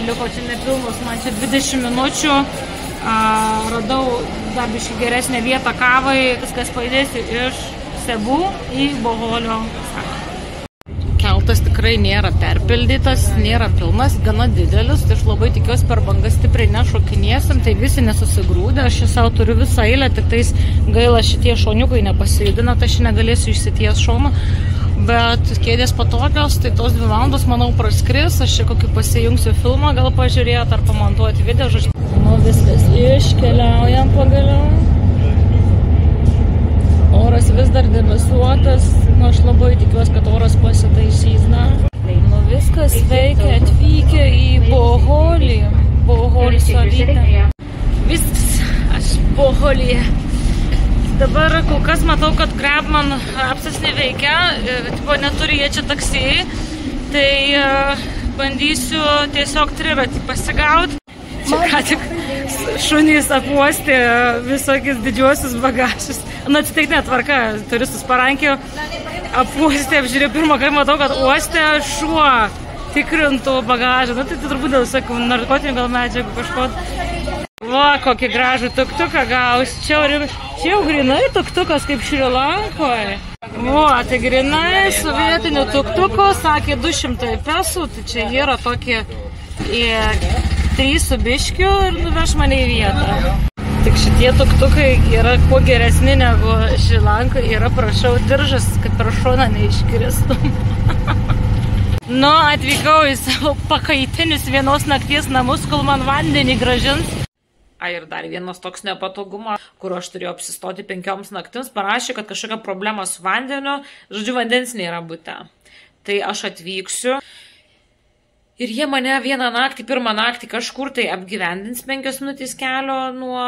liko čia nepilnus, man čia 20 minučių. Radau dar biškį geresnę vietą kavai, viskas pajudėsiu iš Sebų į Boholio salą. Keltas tikrai nėra perpildytas, nėra pilnas, gana didelis, tai aš labai tikiuosi per bangas stipriai nešokinėsim, tai visi nesusigrūdė, aš savo turiu visą eilę, tik tais gaila šitie šoniukai nepasijudina, tai aš negalėsiu išsities šoną, bet kėdės patogios, tai tos 2 valandos, manau, praskris, aš čia kokį pasijungsiu filmą, gal pažiūrėti ar pamontuoti video, žodžiu. Nu, viskas, iškeliaujam pagaliau. Oras vis dar debesuotas, nu aš labai tikiuosi, kad oras pasitaisys, na. Tai nu viskas veikia, atvykę į Boholį, Boholį savytę. Viskas, aš Boholyje. Dabar kol kas matau, kad Grabman apsas neveikia, tipo neturi jie čia taksi, tai bandysiu tiesiog triratį pasigauti. Čia ką tik šunys apuostė visokius didžiuosius bagažus. Nu, atsitiktinė tvarka, turistus parankė, apuostė, apžiūrėjau, pirmą kartą matau, kad uostė šuo tikrintų bagažą. Nu, tai turbūt dėl visokių narkotinių gal medžiagų kažko. Va, kokį gražų tuktuką gaus. Čia jau grinai tuktukas kaip Šri Lankoje. Va, tai grinai su vietiniu tuktuku, sakė 200 pesų, tai čia yra tokie 3 su biškiu ir nuveš mane į vietą. Tik šitie tuktukai yra kuo geresni negu Šri Lankoje, yra prašau diržas, kad per šoną neiškristum. Nu, atvykau į savo pakaitinius 1 nakties namus, kol man vandenį grąžins. Ir dar vienas toks nepatogumo, kur aš turėjau apsistoti 5 naktims, parašė, kad kažkokia problema su vandeniu, žodžiu, vandens nėra bute. Tai aš atvyksiu. Ir jie mane 1 naktį, 1 naktį kažkur tai apgyvendins 5 minutės kelio nuo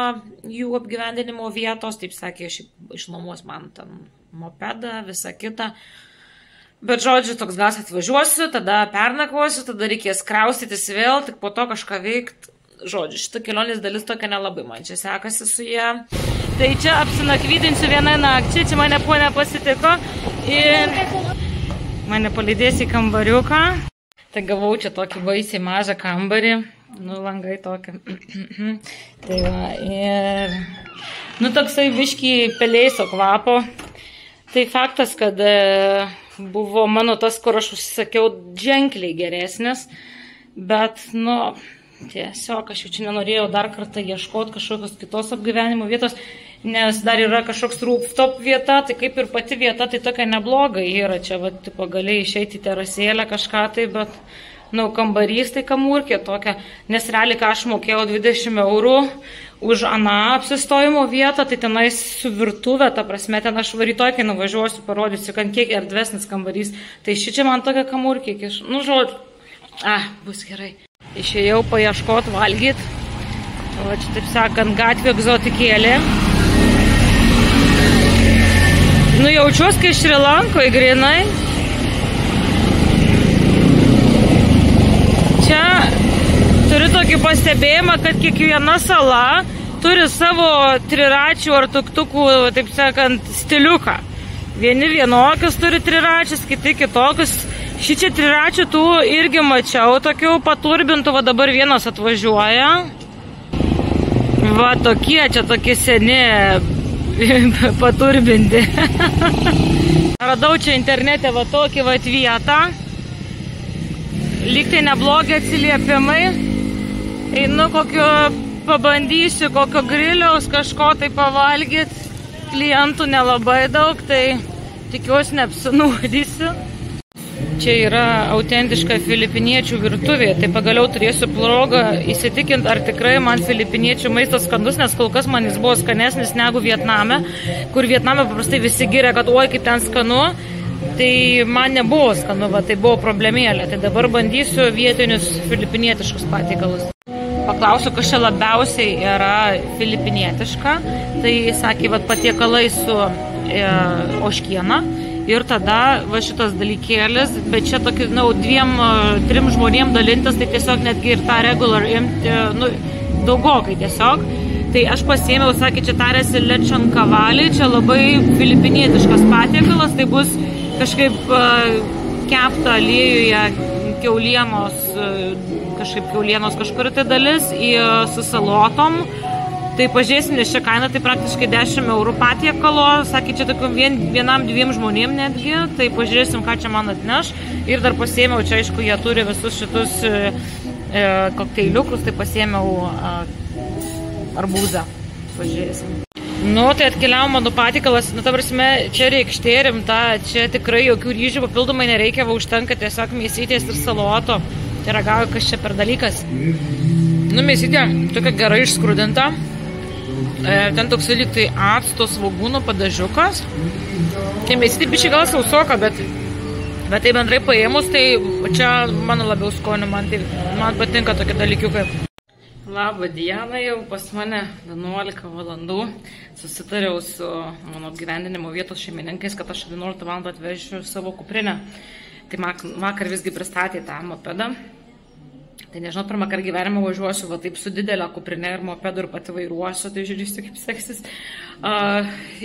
jų apgyvendinimo vietos. Taip sakė, išnuomos man ten mopedą, visą kitą. Bet žodžiu, toks gas atvažiuosiu, tada pernakvosiu, tada reikės kraustytis vėl, tik po to kažką veikti. Žodžiu, šita kelionės dalis tokia nelabai man čia sekasi su jie. Tai čia apsinakvydinsiu 1 naktį, čia mane ponė pasitiko ir mane palydės į kambariuką. Tai gavau čia tokį baisiai mažą kambarį, nu langai tokį. Tai va, ir, nu toksai biškį pelėso kvapo. Tai faktas, kad buvo mano tas, kur aš užsisakiau, ženkliai geresnis, bet, nu, tiesiog aš jau čia nenorėjau dar kartą ieškoti kažkokios kitos apgyvenimo vietos, nes dar yra kažkoks rooftop vieta, tai kaip ir pati vieta, tai tokia nebloga yra, čia va, tipo, gali išeiti į terasėlę kažką tai, bet, nu, kambarys tai kamurkė tokia, nes realiai, ką aš mokėjau 20 eurų už aną apsistojimo vietą, tai tenais su virtuvė, ta prasme, ten aš rytoj, kai nuvažiuosiu, parodysiu, kad kiek erdvesnis kambarys, tai šičia man tokia kamurkė, nu, žodžiu, bus gerai. Išėjau paieškoti valgyti, o čia, taip sakant, gatvė egzotikėlė. Nu, jaučiuosi, kai Šri Lankoje grinai. Čia turiu tokį pastebėjimą, kad kiekviena sala turi savo triračių ar tuktukų, taip sakant, stiliuką. Vieni vienokius turi triračius, kiti kitokius. Šičia triračių tų irgi mačiau, tokių paturbintų, va dabar vienas atvažiuoja. Va tokie, čia tokie seni paturbinti. Radau čia internete va tokį va vietą. Lyg tai neblogi atsiliepimai. Einu kokio, pabandysiu kokio griliaus kažko tai pavalgyti. Klientų nelabai daug, tai tikiuosi neapsinuodysiu. Čia yra autentiška filipiniečių virtuvė, tai pagaliau turėsiu progą įsitikinti, ar tikrai man filipiniečių maistas skandus, nes kol kas man jis buvo skanesnis negu Vietname, kur Vietname paprastai visi giria, kad oi kaip ten skanu, tai man nebuvo skanu, va, tai buvo problemėlė, tai dabar bandysiu vietinius filipinietiškus patiekalus. Paklausiu, kas čia labiausiai yra filipinietiška, tai sakė, va, patiekalai su ožkiena. Ir tada va šitas dalykėlis, bet čia tokį, 2-3 žmonėm dalintis, tai tiesiog netgi ir tą regular imti, daugokai tiesiog. Tai aš pasiėmiau, sakė, čia tarėsi lečon kavalį, čia labai filipinietiškas patiekalas, tai bus kažkaip kepta aliejuje kiaulienos, kažkaip kiaulienos kažkur tai dalis su salotom. Tai pažiūrėsim, nes čia kaina tai praktiškai 10 eurų patiekalo, sakė, čia tokiam vienam dviem žmonėm netgi, tai pažiūrėsim, ką čia man atneš. Ir dar pasiėmiau, čia aišku, jie turi visus šitus kokteiliukus, tai pasiėmiau arbūzą. Pažiūrėsim. Nu, tai atkeliavo mano patiekalas, nu, ta prasme, čia reikštė rimta, čia tikrai jokių ryžių papildomai nereikia, va užtenka tiesiog mėsytės ir saloto. Tai ragauju, kas čia per dalykas. Nu, mėsytė tokia gerai išskrudinta. Ten toks lyg tai acto svogūnų padažiukas. Tai mėsytė biškai gal sausoka, bet tai bendrai paėmus, tai čia mano labiau skoniu, man patinka tokie dalykiukai. Labą dieną, jau pas mane 11 valandų. Susitariau su mano apgyvendinimo vietos šeimininkais, kad aš 11 valandą atvežiu savo kuprinę. Tai vakar visgi pristatė tą mopedą. Tai nežinau, pirmą kartą gyvenime važiuosiu va taip su didelę kuprinę ir mopedu ir pati vairuosiu, tai žiūrėsiu kaip seksis.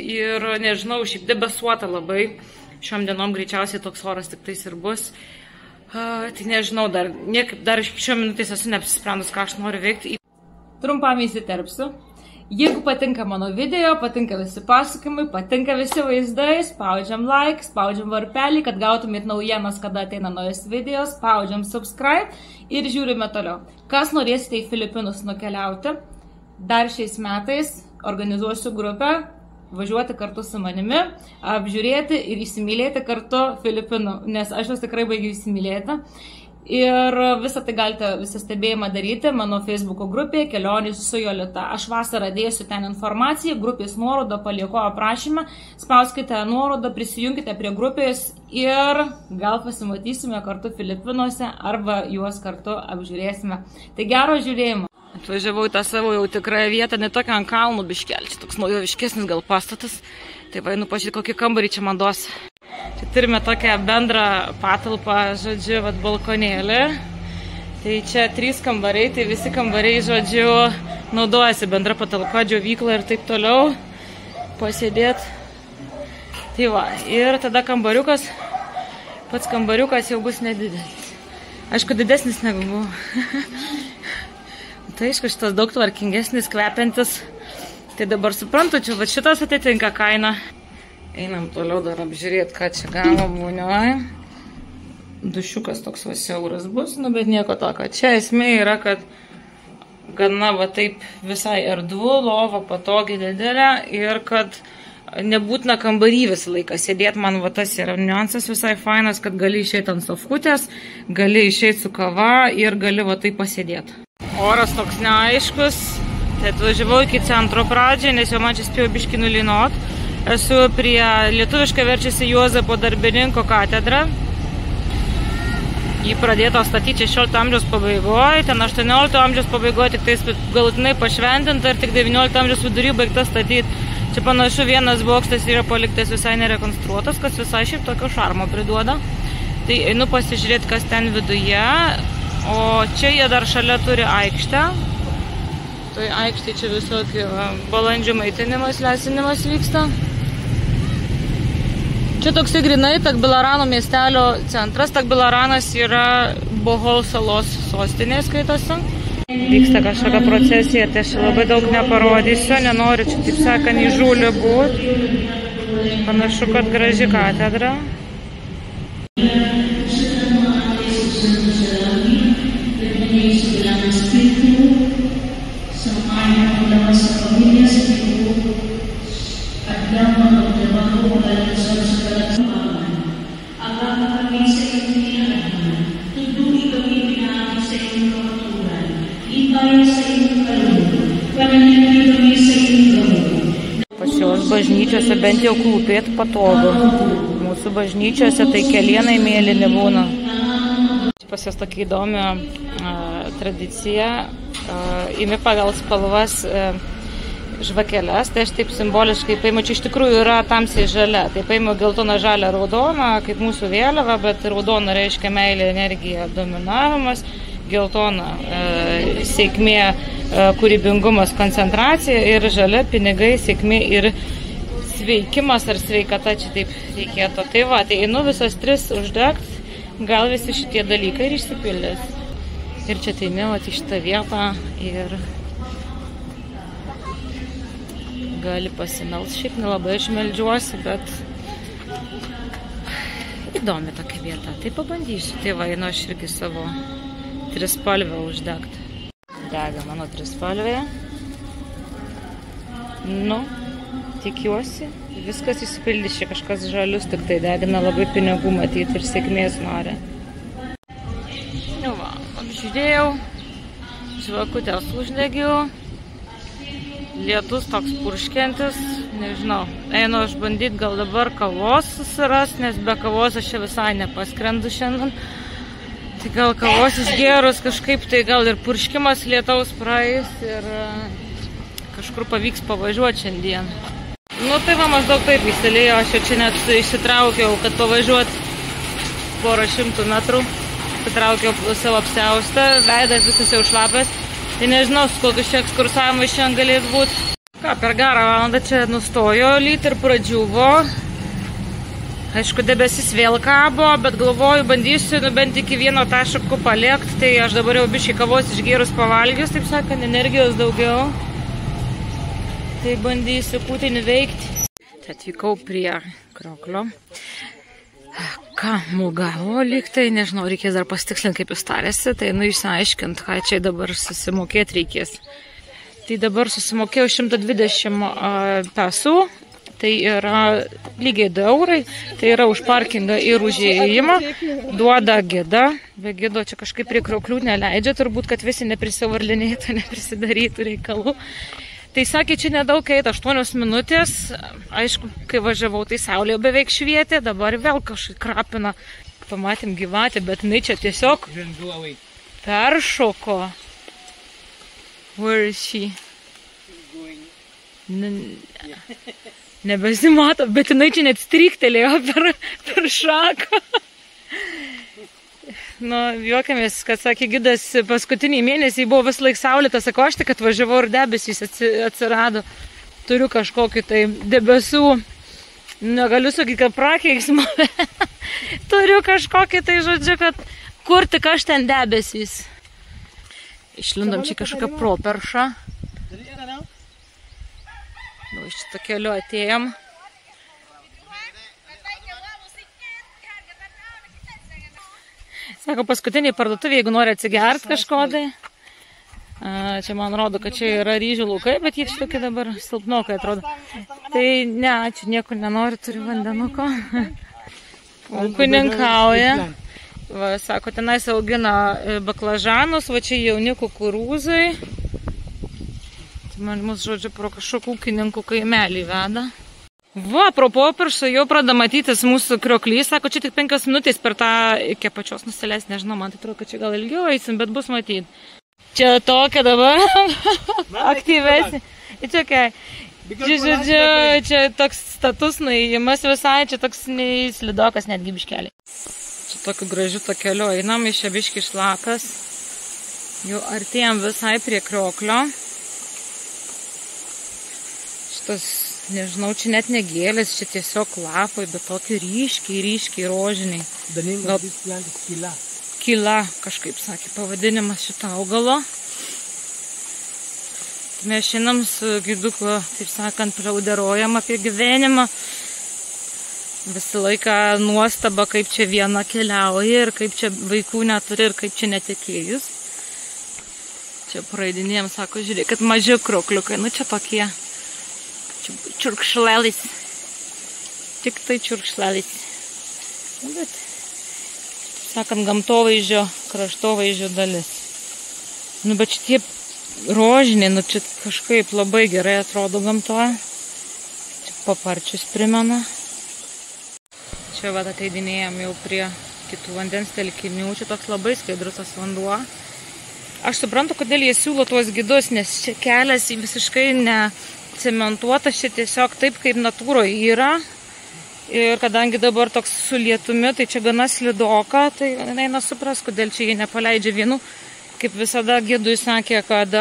Ir nežinau, šiaip debesuota labai. Šiom dienom greičiausiai toks oras tik tais ir bus. Tai nežinau, dar šiuo minutės esu neapsisprendus, ką aš noriu veikti. Trumpam įsiterpsiu. Jeigu patinka mano video, patinka visi pasakymai, patinka visi vaizdai, spaudžiam like, spaudžiam varpelį, kad gautumėt naujienas, kada ateina naujas video, spaudžiam subscribe ir žiūrime toliau. Kas norėsite į Filipinus nukeliauti, dar šiais metais organizuosiu grupę, važiuoti kartu su manimi, apžiūrėti ir įsimylėti kartu Filipinų, nes aš jūs tikrai baigiu įsimylėti. Ir visą tai galite, visą stebėjimą daryti mano Facebook'o grupėje Kelionės su Jolita. Aš vasarą dėsiu ten informaciją, grupės nuorodą palieku aprašymą, spauskite nuorodą, prisijunkite prie grupės ir gal pasimatysime kartu Filipinuose arba juos kartu apžiūrėsime. Tai gero žiūrėjimo. Atvažiavau į tą savo jau tikrąją vietą, ne tokią ant kalnų biškelį, čia toks naujoviškesnis gal pastatas. Tai va, pažiūrėti, kokį kambarį čia man duos. Čia turime tokią bendrą patalpą, žodžiu, vat balkonėlį. Tai čia 3 kambariai, tai visi kambariai, žodžiu, naudojasi bendra patalpa, džiovykla ir taip toliau. Pasėdėt. Tai va, ir tada kambariukas, pats kambariukas jau bus nedidelis. Aišku, didesnis negu buvo. Tai aišku, šitas daug tvarkingesnis, kvepiantis. Tai dabar suprantu, čia šitas atitinka kainą. Einam toliau dar apžiūrėti, ką čia gavom vonioj. Dušiukas toks va siauras bus, nu bet nieko tokio. Čia esmė yra, kad gana va taip visai erdvu, lova patogiai didelė ir kad nebūtina kambarį visą laiką sėdėti. Man va tas yra niuansas visai fainas, kad gali išeiti ant sofutės, gali išeiti su kava ir gali va taip pasėdėti. Oras toks neaiškus. Tai atvažiavau iki centro pradžią, nes jau man čia spėjau biškį nulinot. Esu prie lietuviškai verčiasi Juozapo Darbininko katedrą. Jį pradėto statyti 16 amžiaus pabaigoje, ten 18 amžiaus pabaigoje tik tais galutinai pašventinta ir tik 19 amžiaus vidury baigta statyti. Čia panašu vienas bokštas yra paliktas visai nerekonstruotas, kas visai šiaip tokio šarmo priduoda. Tai einu pasižiūrėti, kas ten viduje, o čia jie dar šalia turi aikštę. Tai aikštė čia visokie balandžių maitinimas, lesinimas vyksta. Čia toksai grinai Takbilarano miestelio centras. Takbilaranas yra Bohol salos sostinė skaitosi. Vyksta kažkokia procesija, tai aš labai daug neparodysiu, nenoriu čia, taip sakant, įžūliu būti. Panašu, kad graži katedra. Pas jos bažnyčiose bent jau klūpėti patogu. Mūsų bažnyčiose tai kelienai mėlyni būna. Pas jos tokia įdomi tradicija. Imi pagal spalvas žvakeles, tai aš taip simboliškai paimu, čia iš tikrųjų yra tamsiai žalia. Tai paimu geltoną, žalią, raudoną, kaip mūsų vėliava, bet raudona reiškia meilė, energija, dominavimas. Geltona sėkmė, kūrybingumas, koncentracija ir žalia pinigai, sėkmė ir sveikimas ar sveikata, čia taip reikėtų. Tai va, tai einu visas 3 uždegti, gal visi šitie dalykai ir išsipildės. Ir čia ateini į šitą vietą ir gali pasimels. Šiaip nelabai aš meldžiuosi, bet įdomi tokia vieta. Tai pabandysiu. Tai va, einu aš irgi savo trispalvę uždegti. Dega mano trispalvė. Nu, tikiuosi, viskas įsipildys, čia kažkas žalius, tik tai degina labai pinigų matyti ir sėkmės nori. Nu va, apžiūrėjau, žvakutės uždegiau, lietus toks purškiantis, nežinau, einu aš bandyti gal dabar kavos susiras, nes be kavos aš čia visai nepaskrendu šiandien. Tai gal kavos išgėrus kažkaip, tai gal ir purškimas lietaus praeis ir kažkur pavyks pavažiuoti šiandien. Nu tai va, maždaug taip įsilėjo, aš jau čia net išsitraukiau, kad pavažiuoti porą šimtų metrų. Įsitraukiau savo apsiaustą, veidas visas jau šlapias. Tai nežinau, su kokius čia ekskursavimais šiandien galės būti. Ką, per gerą valandą čia nustojo, lyt ir pradžiuvo. Aišku, debesis vėl kabo, bet galvoju, bandysiu bent iki vieno taško paliekti. Tai aš dabar jau biškai kavos išgėrus pavalgius, taip sakant, energijos daugiau. Tai bandysiu putinį veikti. Tai atvykau prie Krioklio. Ką, mulgavo lygtai, nežinau, reikės dar pasitikslinti, kaip jūs tarėsi. Tai išsiaiškint, ką čia dabar susimokėti reikės. Tai dabar susimokėjau 120 pesų. Tai yra lygiai 2 eurai. Tai yra už parkingą ir už įėjimą. Duoda gidą. Be gido čia kažkaip prie Krioklių neleidžia. Turbūt, kad visi neprisivarlinėtų, neprisidarytų reikalų. Tai sakė, čia nedaug eita, 8 minutės. Aišku, kai važiavau, tai saulė beveik švietė. Dabar vėl kažkaip krapina. Pamatėm gyvatę, bet jinai čia tiesiog peršoko. Where is she? Nebesimato, bet jinai čia net stryktelėjo per šaką. Nu, juokiamės, kad sakė gidas, paskutinį mėnesį buvo vis laik saulėta, sako, aš tik atvažiavau ir debesys atsirado. Turiu kažkokį tai debesų, negaliu sakyti, kad prakeiksmą. Turiu kažkokį tai žodžiu, kad kur tik aš ten debesys. Išlindom čia kažkokią properšą. Nu, iš šito keliu atėjom. Sako, paskutiniai parduotuvė, jeigu nori atsigert kažko, tai čia man rodo, kad čia yra ryžių laukai, bet jie čia tokie dabar silpnokai atrodo. Tai ne, ačiū, nieko nenori, turiu vandenuko. Ūkininkauja. Va, sako, tenais augina baklažanus, va čia jauni kukurūzai. Tai man mūsų, žodžiu, pro kažkokį ūkininkų kaimelį veda. Va, pro popiršą jau pradeda matytis mūsų Krioklys. Sako, čia tik 5 minutės per tą iki pačios nusileis, nežinau, man tai atrodo, kad čia gal ilgiau eisim, bet bus matyti. Čia tokia dabar aktyvesnė. It's okay. Žodžiu, čia toks status nuėjimas visai, čia toks slidokas netgi biškeliai. Čia tokiu gražiu takeliu einam, iš čia biški šlakas. Jau artėjom visai prie Krioklio. Šitas, nežinau, čia net negėlės, čia tiesiog lapai, bet tokie ryškiai rožiniai. Gal Kila, kažkaip sakė pavadinimas šito augalo. Mes šiandien su giduku, taip sakant, plauderojam apie gyvenimą. Visą laiką nuostaba, kaip čia viena keliauja ir kaip čia vaikų neturi ir kaip čia netekėjus. Čia praeidinėjom, sako, žiūrėkit, maži krokliukai, nu čia tokie. Čiurkšlelis. Tik tai čiurkšlelis. Bet, sakant, gamtovaizdžio, kraštovaizdžio dalis. Nu, bet šitie rožiniai, nu, čia kažkaip labai gerai atrodo gamtoje. Čia paparčius primena. Čia vat ateidinėjom jau prie kitų vandens telkinių. Čia toks labai skaidrus tas vanduo. Aš suprantu, kodėl jie siūlo tuos gidus, nes čia kelias visiškai necementuotas, čia tiesiog taip, kaip natūroje yra. Ir kadangi dabar toks su lietumi, tai čia gana slidoka, tai eina supras, kodėl čia jie nepaleidžia vienų. Kaip visada gidui sakė, kad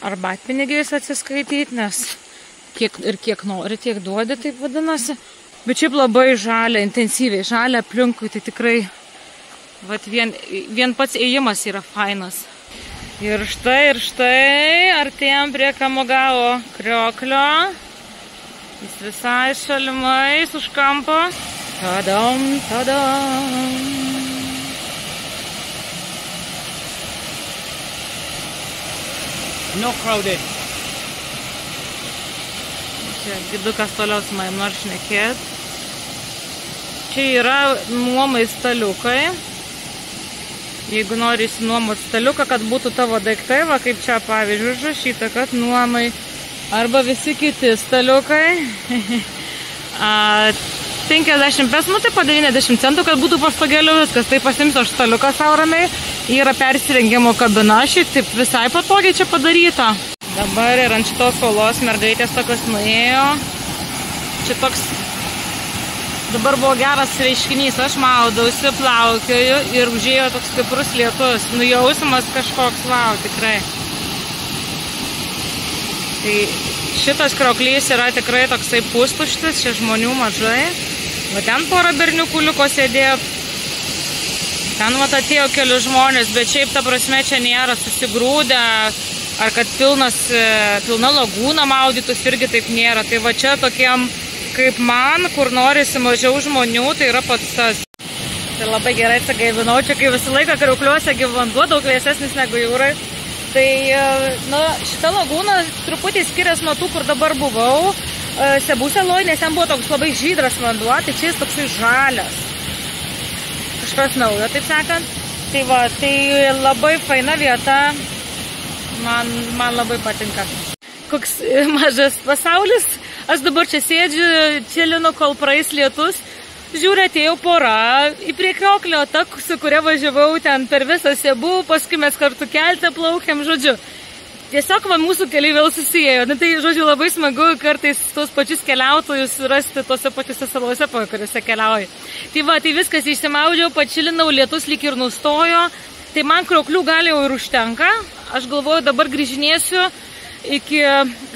arbatpinigiais atsiskaityti, nes kiek nori, tiek duodi, taip vadinasi. Bet šiaip labai žalia, intensyviai žalia aplinkui, tai tikrai Vat vien pats ėjimas yra fainas. Ir štai, artėjom prie Kamogao krioklio. Jis visai šalimais už kampo. Tadam. No crowded. Čia gidukas toliau su manim nors šnekėt. Čia yra nuomai staliukai. Jeigu nori išsinuomoti staliuką, kad būtų tavo daiktai, va kaip čia pavyzdžiui užrašyta, kad nuomai. Arba visi kiti staliukai. 50 pes, nu tai po 90 centų, kad būtų pastogėlių viskas. Tai pasimsiu aš staliuką savo ramiai. Yra persirengimo kabina, šiaip taip visai patogiai čia padaryta. Dabar ir ant šitos kolos mergaitės tokios nuėjo. Čia toks, dabar buvo geras reiškinys, aš maudausi, plaukioju ir užėjo toks stiprus lietus. Nujausimas kažkoks, wow, tikrai. Tai šitas krioklys yra tikrai toksai pustuštis, čia žmonių mažai. Va ten porą berniukų liko sėdėjo. Ten vat atėjo keli žmonės, bet šiaip ta prasme čia nėra susigrūdę, ar kad pilna lagūna maudytus irgi taip nėra. Tai va čia tokiem kaip man, kur norisi mažiau žmonių, tai yra pats tas. Tai labai gerai atsigaivinau, čia kai visą laiką kriokliuose vanduo daug vėsesnis negu jūrai. Tai nu, šita lagūna truputį skiriasi nuo tų, kur dabar buvau. Sebų saloj, nes ten buvo toks labai žydras vanduo, tai čia jis toksai žalias. Kažkas naujo, taip sakant. Tai va, tai labai faina vieta, man labai patinka. Koks mažas pasaulis, aš dabar čia sėdžiu, čilinu, kol praeis lietus. Žiūrė, atėjau pora į prie krioklio, ta, su kuria važiavau ten per visą Sebų, paskui mes kartu kelte plaukėm, žodžiu. Tiesiog va, mūsų keliai vėl susijėjo. Na, tai, žodžiu, labai smagu kartais tos pačius keliautojus rasti tose pačiuose salose, po kuriuose keliauji. Tai va, tai viskas išsimaudžiau, pačilinau, lietus lyg ir nustojo. Tai man krioklių gal jau ir užtenka. Aš galvoju, dabar grįžinėsiu iki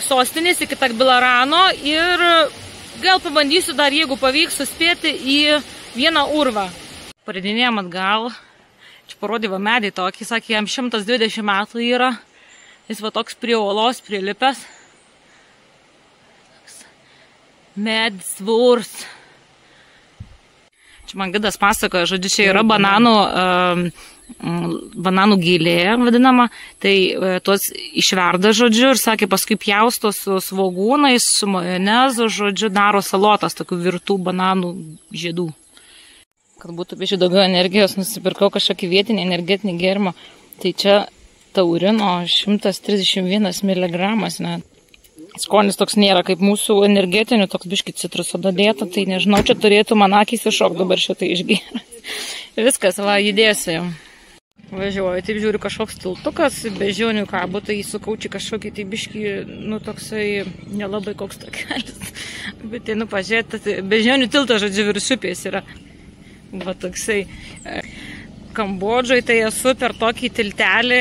sostinės, iki Tagbilarano ir gal pabandysiu dar, jeigu pavyks, suspėti į vieną urvą. Paridinėjom atgal. Čia parodė va medį tokį, sakė, jam 120 metų yra. Jis va toks prie uolos prilipęs. Medis vurs. Čia man gidas pasakoja, žodžiu, čia yra bananų gėlė vadinama. Tai tuos išverda, žodžiu, ir sakė, paskui pjausto su svogūnais, su majonezu, žodžiu, daro salotas tokių virtų bananų žiedų. Kad būtų biškai daugiau energijos, nusipirkau kažkokį vietinį energetinį gėrimą. Tai čia taurino 131 miligramas, net. Skonis toks nėra kaip mūsų energetinių, toks biškai citruso dadėta, tai nežinau, čia turėtų man akys iššok dabar šitai išgėręs. Viskas, va, judėsiu jau. Važiuoju, taip žiūriu, kažkoks tiltukas, bežionių kabo, tai įsukau čia kažkokį tai biškai, nu, toksai nelabai koks tokelis. Bet tai, nu, pažiūrėti, bežionių tiltas, žodžiu, virš upės yra. Va, toksai. Kambodžoje tai esu per tokį tiltelį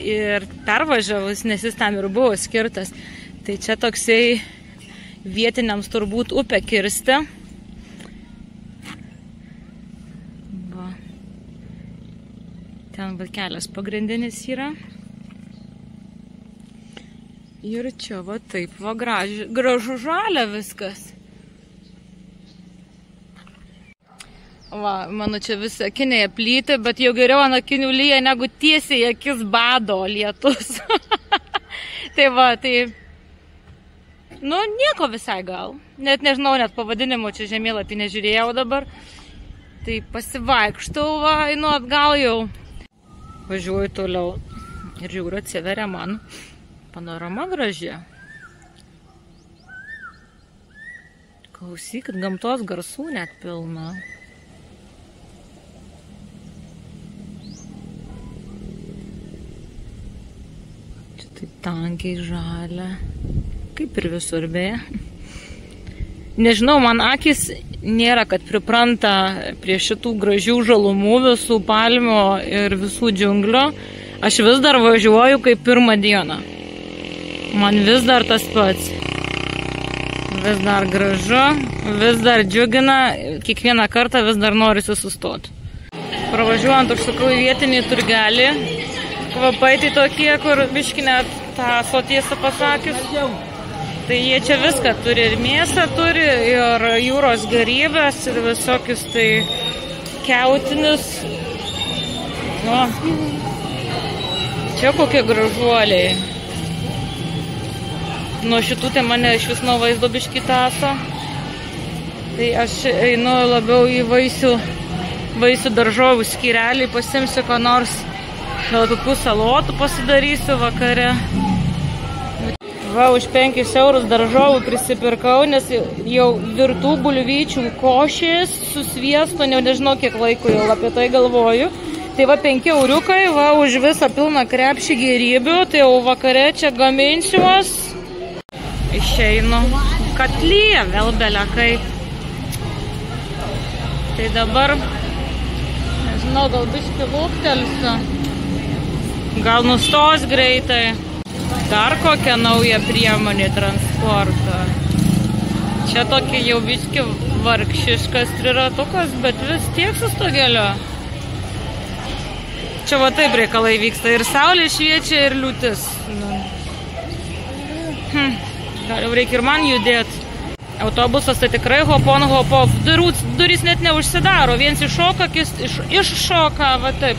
ir pervažiavus, nes jis tam ir buvo skirtas. Tai čia toksai vietiniams turbūt upę kirsti. Va. Ten va kelias pagrindinis yra. Ir čia va taip, va gražu žalia viskas. Va, mano čia visi akiniai aplyti, bet jau geriau ant akinių lyja, negu tiesiai akis bado lietus. Tai va, tai, nu, nieko visai gal. Net nežinau, net pavadinimo čia žemėlapį nežiūrėjau dabar. Tai pasivaikštau, va, einu atgal jau. Važiuoju toliau ir žiūriu, atsiveria man panorama graži. Klausykit, gamtos garsų net pilna. Tankiai žalia, kaip ir visur beje. Nežinau, man akis nėra, kad pripranta prie šitų gražių žalumų, visų palmių ir visų džiunglių. Aš vis dar važiuoju kaip pirmą dieną. Man vis dar tas pats. Vis dar gražu, vis dar džiugina, kiekvieną kartą vis dar norisi sustoti. Pravažiuojant užsukau į vietinį turgelį. Kvapai tai tokie, kur biški net tą sotiesą pasakius. Tai jie čia viską turi, ir mėsą turi, ir jūros gerybės, ir visokius tai kiautinius. O, čia kokie gražuoliai. Nuo šitų tai mane iš vis nuo vaizdo biški taso. Tai aš einu labiau į vaisių daržovų skyrelį, pasimsiu ko nors, gal kokių salotų pasidarysiu vakare. Va, už 5 eurus daržovų prisipirkau, nes jau virtų bulvyčių košės su sviestu, nežinau kiek laiko jau apie tai galvoju. Tai va 5 euriukai, va už visą pilną krepšį gėrybių, tai jau vakare čia gaminsiuos. Išeinu katlyje, vėl belekai. Tai dabar, nežinau, gal biškį lūktelsiu, gal nustos greitai. Dar kokią naują priemonę transporto. Čia tokia jau biškį vargšiškas triratukas, bet vis tiek su stogeliu. Čia va taip reikalai vyksta. Ir saulė šviečia, ir liūtis. Gal jau reikia ir man judėti. Autobusas tai tikrai hopon hopov. Durys net neužsidaro. Viens iššoka, kis iššoka, va taip.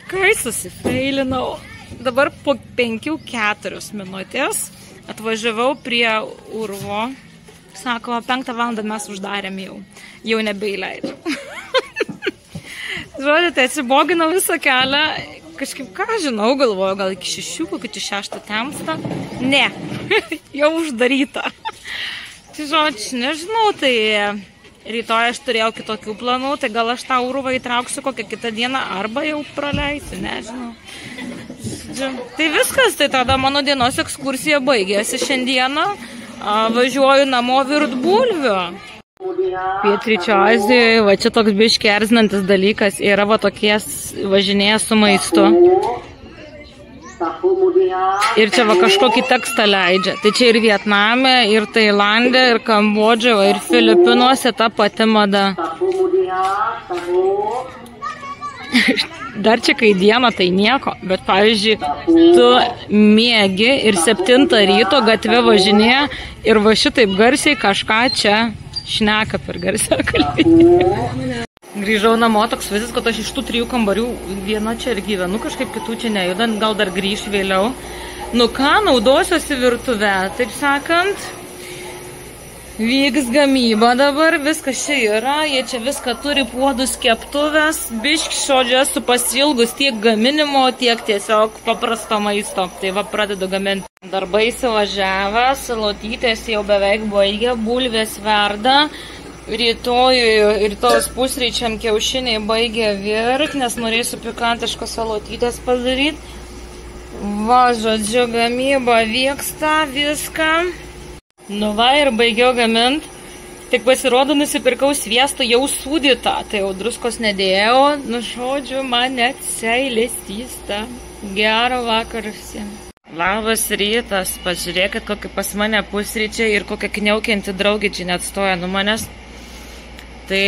Kai susifeilinau. Dabar po 5-4 minutės atvažiavau prie urvo. Sako, 5 valandą mes uždarėm jau. Jau nebeįleidžiu. Žodžiu, tai atsiboginau visą kelią. Kažkaip, ką žinau, galvoju, gal iki 6, iki 6 temsta. Ne, jau uždaryta. Tai žodžiu, nežinau, tai rytoj aš turėjau kitokių planų, tai gal aš tą urvą įtrauksiu kokią kitą dieną, arba jau praleisiu, nežinau. Tai viskas, tai tada mano dienos ekskursija baigėsi šiandieną. Važiuoju namo virt bulvių. Pietryčio Azijoje, va čia toks biški erzinantis dalykas, yra va tokie važinėja su maistu. Ir čia va kažkokį tekstą leidžia. Tai čia ir Vietname, ir Tailande, ir Kambodžoje, ir Filipinuose ta pati mada. Dar čia kai diena, tai nieko, bet pavyzdžiui, tu mėgi ir 7 ryto gatve važinėja ir va šitaip garsiai kažką čia šneka per garsią kalbinį. Grįžau namo, toks vizis, kad aš iš tų 3 kambarių viena čia ir gyvenu, kažkaip kitų čia nejudant, gal dar grįšiu vėliau. Nu ką, naudosiuosi virtuve, taip sakant. Vyks gamyba dabar, viskas čia yra, jie čia viską turi, puodus, keptuvės, biški žodžiu, esu pasilgus tiek gaminimo, tiek tiesiog paprasto maisto. Tai va pradedu gaminti. Darbai suvažiavę, salotytės jau beveik baigė, bulvės verda. Rytojus pusryčiam kiaušiniai baigė virk, nes norėsiu pikantiškos salotytės padaryti. Va, žodžiu, gamyba vyksta viską. Nu va ir baigiau gamint, tik pasirodo nusipirkau sviestą jau sūdytą, tai jau druskos nedėjau, nu žodžiu, man net seilės tysta. Gero vakaro visiems. Labas rytas, pažiūrėkit, kokie pas mane pusryčiai ir kokia kniaukianti draugė čia net stoja nu manęs. Tai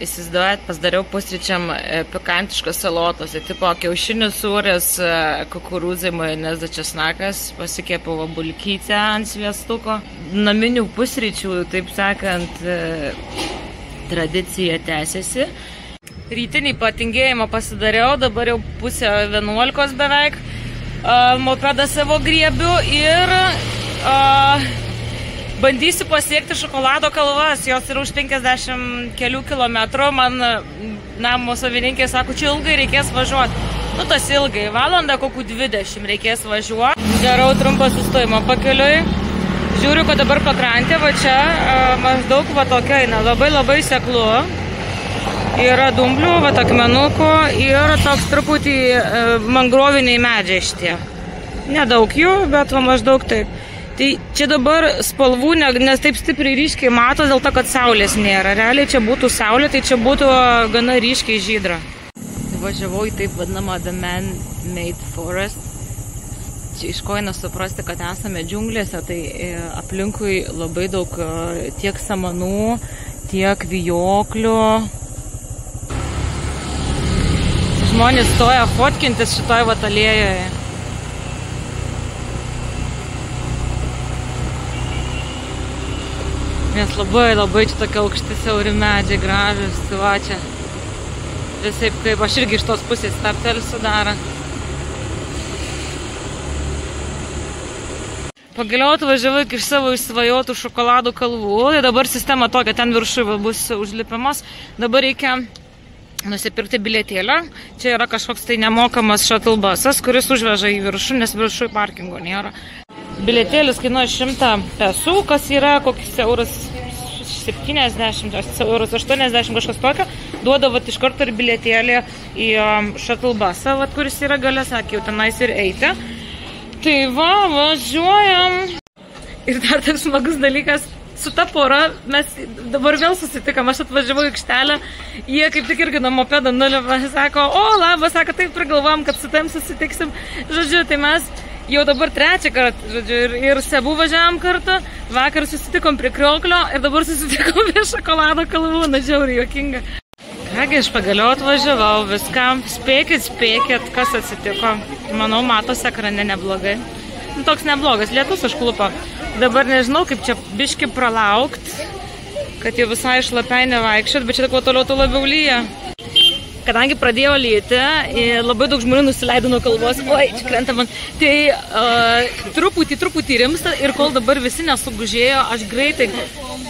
įsivaizduojat, pasidariau pusryčiam pikantiškos salotos, tai tipo kiaušinių sūris, kukurūzai, majonezas, česnakas, pasikėpiau bulkytę ant sviestuko. Naminių pusryčių, taip sakant, tradicija tęsiasi. Rytinį patingėjimą pasidariau, dabar jau pusę 11 beveik. Mopedą savo griebiu ir bandysiu pasiekti šokolado kalvas, jos yra už 50 kelių kilometrų, man namo savininkė sako, čia ilgai reikės važiuoti. Nu tas ilgai, valandą kokių 20 reikės važiuoti. Darau trumpą sustojimą pakeliui, žiūriu, kad dabar pakrantė, va čia maždaug va tokia eina, labai seklu. Yra dumblių, va akmenukų ir toks truputį mangroviniai medžiai šitie. Nedaug jų, bet va maždaug taip. Tai čia dabar spalvų, nes taip stipriai ryškiai matos, dėl to, kad saulės nėra. Realiai čia būtų saulė, tai čia būtų gana ryškiai žydra. Važiavau į taip vadinamą The Man-Made Forest. Čia iš ko eina suprasti, kad esame džiunglėse, tai aplinkui labai daug tiek samanų, tiek vijoklių. žmonės stoja fotkintis šitoj vatalėjoje. Nes labai čia tokia aukšti siauri medžiai gražus, va čia. Visai kaip aš irgi iš tos pusės stabtelsiu darą. Pagaliau atvažiavau iki savo išsvajotų šokoladų kalvų. Tai dabar sistema tokia, ten viršui bus užlipimas. Dabar reikia nusipirkti bilietėlę. Čia yra kažkoks tai nemokamas shuttle busas, kuris užveža į viršų, nes viršui parkingo nėra. Bilietėlis kainuoja 100 pesų, kas yra kokius euras 70, euras 80, kažkas tokio. Duoda vat iš karto ir bilietėlį į shuttle busą, vat, kuris yra gale, sakė, jau tenais ir eiti. Tai va, važiuojam. Ir dar taip smagus dalykas, su ta pora mes dabar vėl susitikam, aš atvažiavau į aikštelę, jie kaip tik irgi nuo mopedo nulipė, sako, o labas, sako, taip prigalvom, kad su tam susitiksim. Žodžiu, tai mes jau dabar 3 kartą, žodžiu, ir Sebu važiavam kartu, vakar susitikom prie Krioklio ir dabar susitikom prie šokolado kalvų, na žiauriai juokinga. Kągi, aš pagaliau atvažiavau, viskam, spėkit, kas atsitiko. Manau, matosi ekrane neblogai. Nu, toks neblogas, lietus užklupo. Dabar nežinau, kaip čia biški pralaukt, kad jau visai šlapiai nevaikščiot, bet čia kuo toliau, tuo labiau lyja. Kadangi pradėjo lyti, labai daug žmonių nusileido nuo kalvos, oi, čia krenta man, tai truputį rimsta ir kol dabar visi nesugužėjo, aš greitai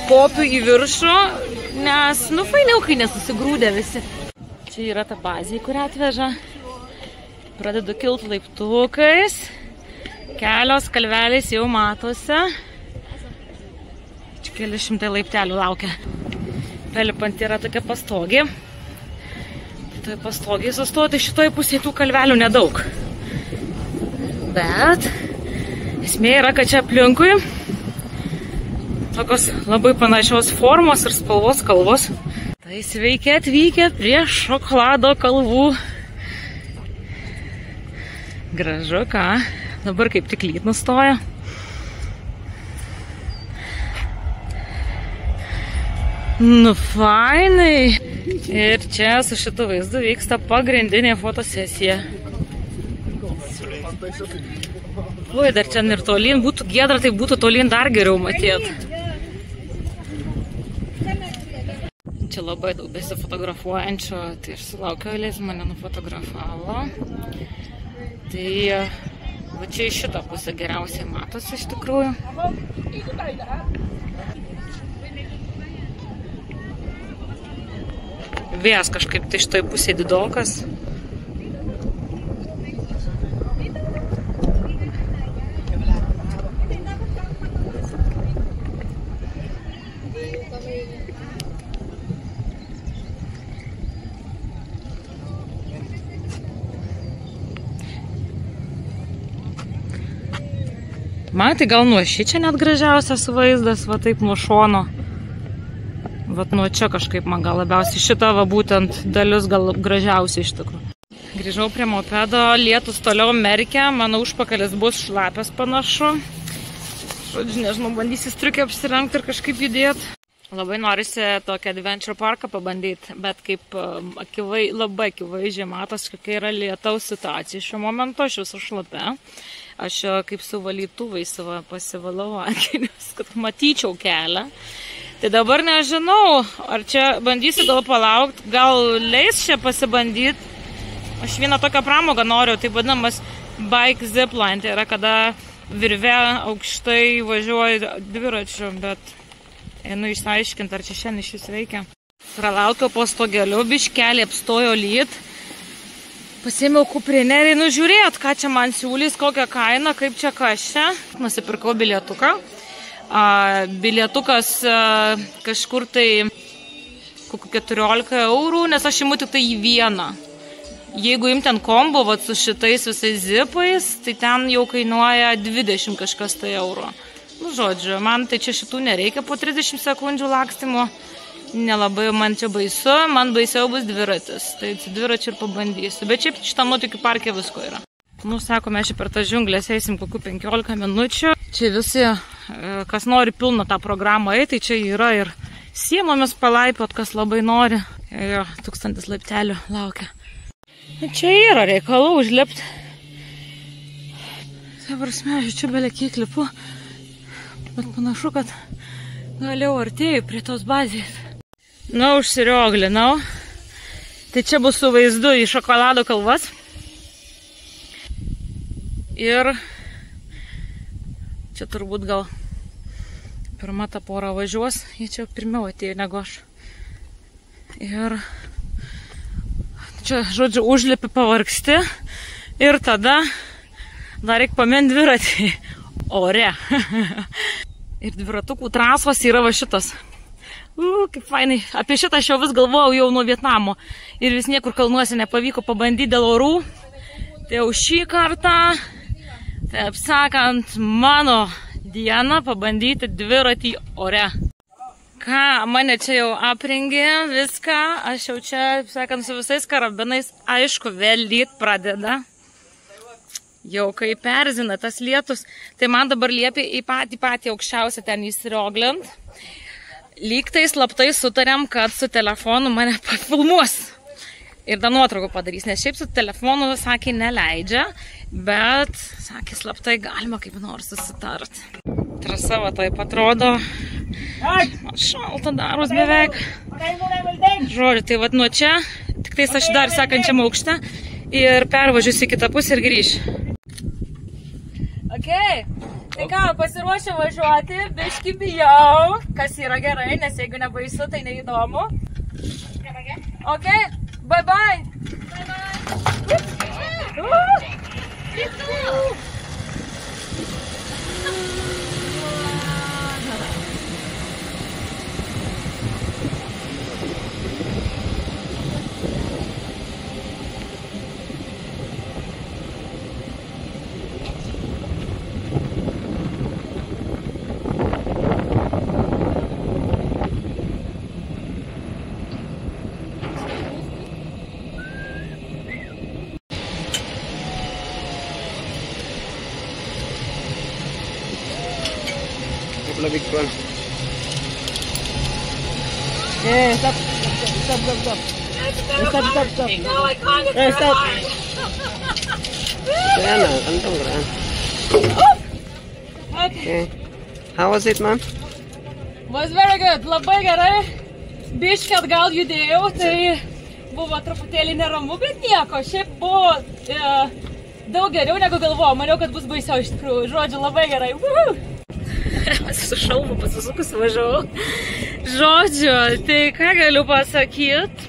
kopiu į viršų, nes, nu, fainiau, kai nesusigrūdė visi. Čia yra ta bazė, kurią atveža. Pradedu kilti laiptukais, kelios kalvelės jau matosi. Čia keli šimtai laiptelių laukia. Pelipant yra tokia pastogė. Tai pastogiai sustoti šitoj pusėje tų kalvelių nedaug. Bet esmė yra, kad čia aplinkui tokios labai panašios formos ir spalvos kalvos. Tai sveiki atvykę prie šokolado kalvų. Gražu, ką? Dabar kaip tik lyt nustoja. Nu, fainai. Ir čia su šitu vaizdu vyksta pagrindinė fotosesija. Oi, dar čia ir tolyn būtų giedra, tai būtų tolyn dar geriau matėt. Čia labai daug besifotografuojančių, tai aš sulaukiau eilės, mane nufotografavo. Tai va čia iš šitą pusę geriausiai matosi iš tikrųjų. Vėjas kažkaip tai šitoj pusėje didokas. Man tai gal nuo šičia net gražiausias vaizdas, va taip nuo šono. Vat nuo čia kažkaip man gal labiausiai šita va būtent dalis gal gražiausiai iš tikrųjų. Grįžau prie mopedo, lietus toliau merkia, mano užpakalis bus šlapias panašu. Žodžiu, nežinau, bandysiu striukę apsirengti ir kažkaip judėti. Labai norisi tokį adventure parką pabandyti, bet kaip labai akivaizdžiai matosi, kokia yra lietaus situacija šiuo momentu, aš visą šlapę. Aš kaip su valytuvai savo pasivalau akinius, kad matyčiau kelią. Tai dabar nežinau, ar čia bandysiu gal palaukti, gal leis čia pasibandyti. Aš vieną tokią pramogą noriu, tai vadinamas bike zipline, tai yra kada virve aukštai važiuoju dviračiu, bet einu išsiaiškinti, ar čia šiandien iš vis veikia. Pralaukiau po stogeliu, biškelį apstojo lyt. Pasėmiau kuprinę ir einu žiūrėt, ką čia man siūlys, kokią kainą, kaip čia kas čia. Nusipirkau bilietuką. Bilietukas kažkur tai 14 eurų, nes aš imu tik tai į vieną. Jeigu im ten kombo vat, su šitais visais zipais, tai ten jau kainuoja 20 kažkas tai eurų. Nu, žodžiu, man tai čia šitų nereikia po 30 sekundžių lakstymo. Nelabai man čia baisu, man baisiau bus dviratis. Tai dviračiu ir pabandysiu. Bet šiaip šitam nuotykių parke visko yra. Nu, sako, mes čia per tą džiunglės eisim kokių 15 minučių. Čia visi, kas nori pilną tą programą eiti, tai čia yra ir sienomis palaipiot, kas labai nori. Jo, 1000 laiptelių laukia. Čia yra reikalų užlipti. Tai prasme, čia belia kiek lipu. Bet panašu, kad gal jau artėju prie tos bazės. Na, užsirioglinau. Tai čia bus su vaizdu į šokolado kalvas. Ir čia turbūt gal pirma ta pora važiuos. Jie čia pirmiau atėjo negu aš. Ir čia, žodžiu, užlipi, pavargsti. Ir tada dar reikia pamint dviratį ore. Ir dviratukų trasos yra va šitos. Kaip fainai. Apie šitą aš jau vis galvojau jau nuo Vietnamo. Ir vis niekur kalnuose nepavyko pabandyti dėl orų. Tai jau šį kartą, taip sakant, mano diena pabandyti dviratį ore. Ką, mane čia jau aprengė viską. Aš jau čia, sakant, su visais karabinais, aišku, vėl lyt pradeda. Jau kai perzina tas lietus, tai man dabar liepia į patį aukščiausią ten įsirioglint. Lygtai slaptai sutarėm, kad su telefonu mane pafilmuos. Ir dar nuotraukų padarys, nes šiaip su telefonu, sakė, neleidžia, bet, sakė, slaptai galima kaip nors susitart. Trasa va taip atrodo. Man šalta daros beveik. Žodžiu, tai vat nuo čia, tik tais aš dar sekančiam aukštą ir pervažiuosiu į kitą pusę ir grįšiu. Ok, tai ką, pasiruošę važiuoti, biškį bijau, kas yra gerai, nes jeigu nebaisu, tai neįdomu. Ok, bye bye. The big one. Yeah, stop. Stop. No, I can't. Hey, stop. Okay. How was it, man? Was very good, labai gerai. Biškį atgal judėjau, tai buvo truputėlį neramu, bet nieko. Šiaip buvo daug geriau negu galvojau. Maniau, kad bus baisiau iš tikrųjų. Žodžiu, labai gerai. Su šalmu pasisukus važiavau. Žodžiu, tai ką galiu pasakyti?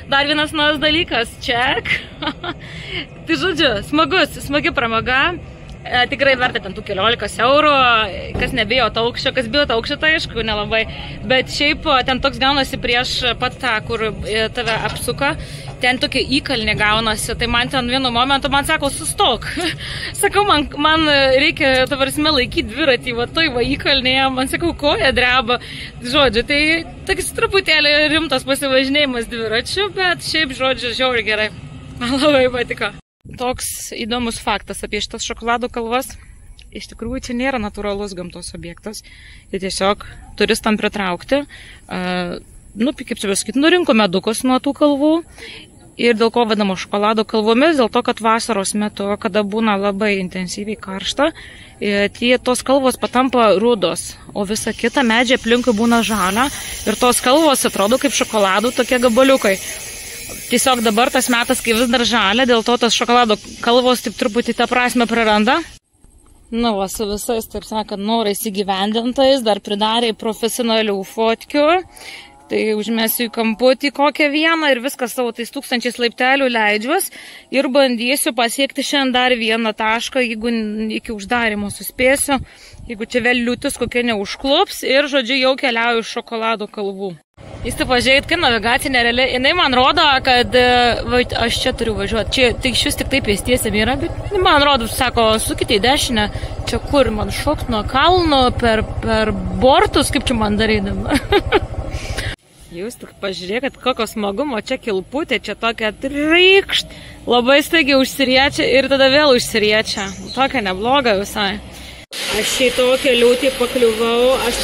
Dar vienas naujas dalykas. Check. Tai žodžiu, smagi pramoga. Tikrai verta ten tų 14 eurų, kas nebijo aukščio, kas bijo aukščio, tai aišku, nelabai. Bet šiaip ten toks gaunasi prieš pat tą, kur tave apsuka, ten tokia įkalnė gaunasi. Tai man ten vienu momentu man sako, sustok. Sakau, man reikia, tavarsime, laikyti dviratį, va toj va įkalnėje, man sakau, koja dreba. Žodžiu, tai toks truputėlį rimtas pasivažinėjimas dviračiu, bet šiaip, žodžiu, žiauriai gerai. Man labai patiko. Toks įdomus faktas apie šitas šokolado kalvas. Iš tikrųjų, čia nėra natūralus gamtos objektas. Jie tiesiog turistam pritraukti. Kaip čia pasakyti, nurinko medukus nuo tų kalvų. Ir dėl ko vadamo šokolado kalvomis, dėl to, kad vasaros metu, kada būna labai intensyviai karšta, tos kalvos patampa rudos, o visa kita medžiai aplinkui būna žalia. Ir tos kalvos atrodo kaip šokoladų tokie gabaliukai. Tiesiog dabar tas metas, kai vis dar žalia, dėl to tas šokolado kalvos taip truputį tą prasme praranda. Nu, va, su visais, taip sakant, norais įgyvendintais, dar pridarė profesionalių fotkių. Tai užmesiu į kamputį kokią vieną ir viskas savo tais 1000 laiptelių leidžiuos ir bandysiu pasiekti šiandien dar vieną tašką, jeigu iki uždarimo suspėsiu, jeigu čia vėl liūtis kokia neužklups ir, žodžiu, jau keliauju iš šokolado kalvų. Jūs taip pažiūrėjot, kaip navigacinė realiai, jinai man rodo, kad aš čia turiu važiuoti. Čia tai šis tik taip pėstiesiam yra, bet man rodo, sako, sukite į dešinę, čia kur man šokt nuo kalno, per bortus, kaip čia man darydama. Jūs tik pažiūrėkit, kokio smagumo, čia kilputė, čia tokia trykšt, labai staigiai užsiriečia ir tada vėl užsiriečia. Tokia nebloga visai. Aš į tokią liūtį pakliuvau, aš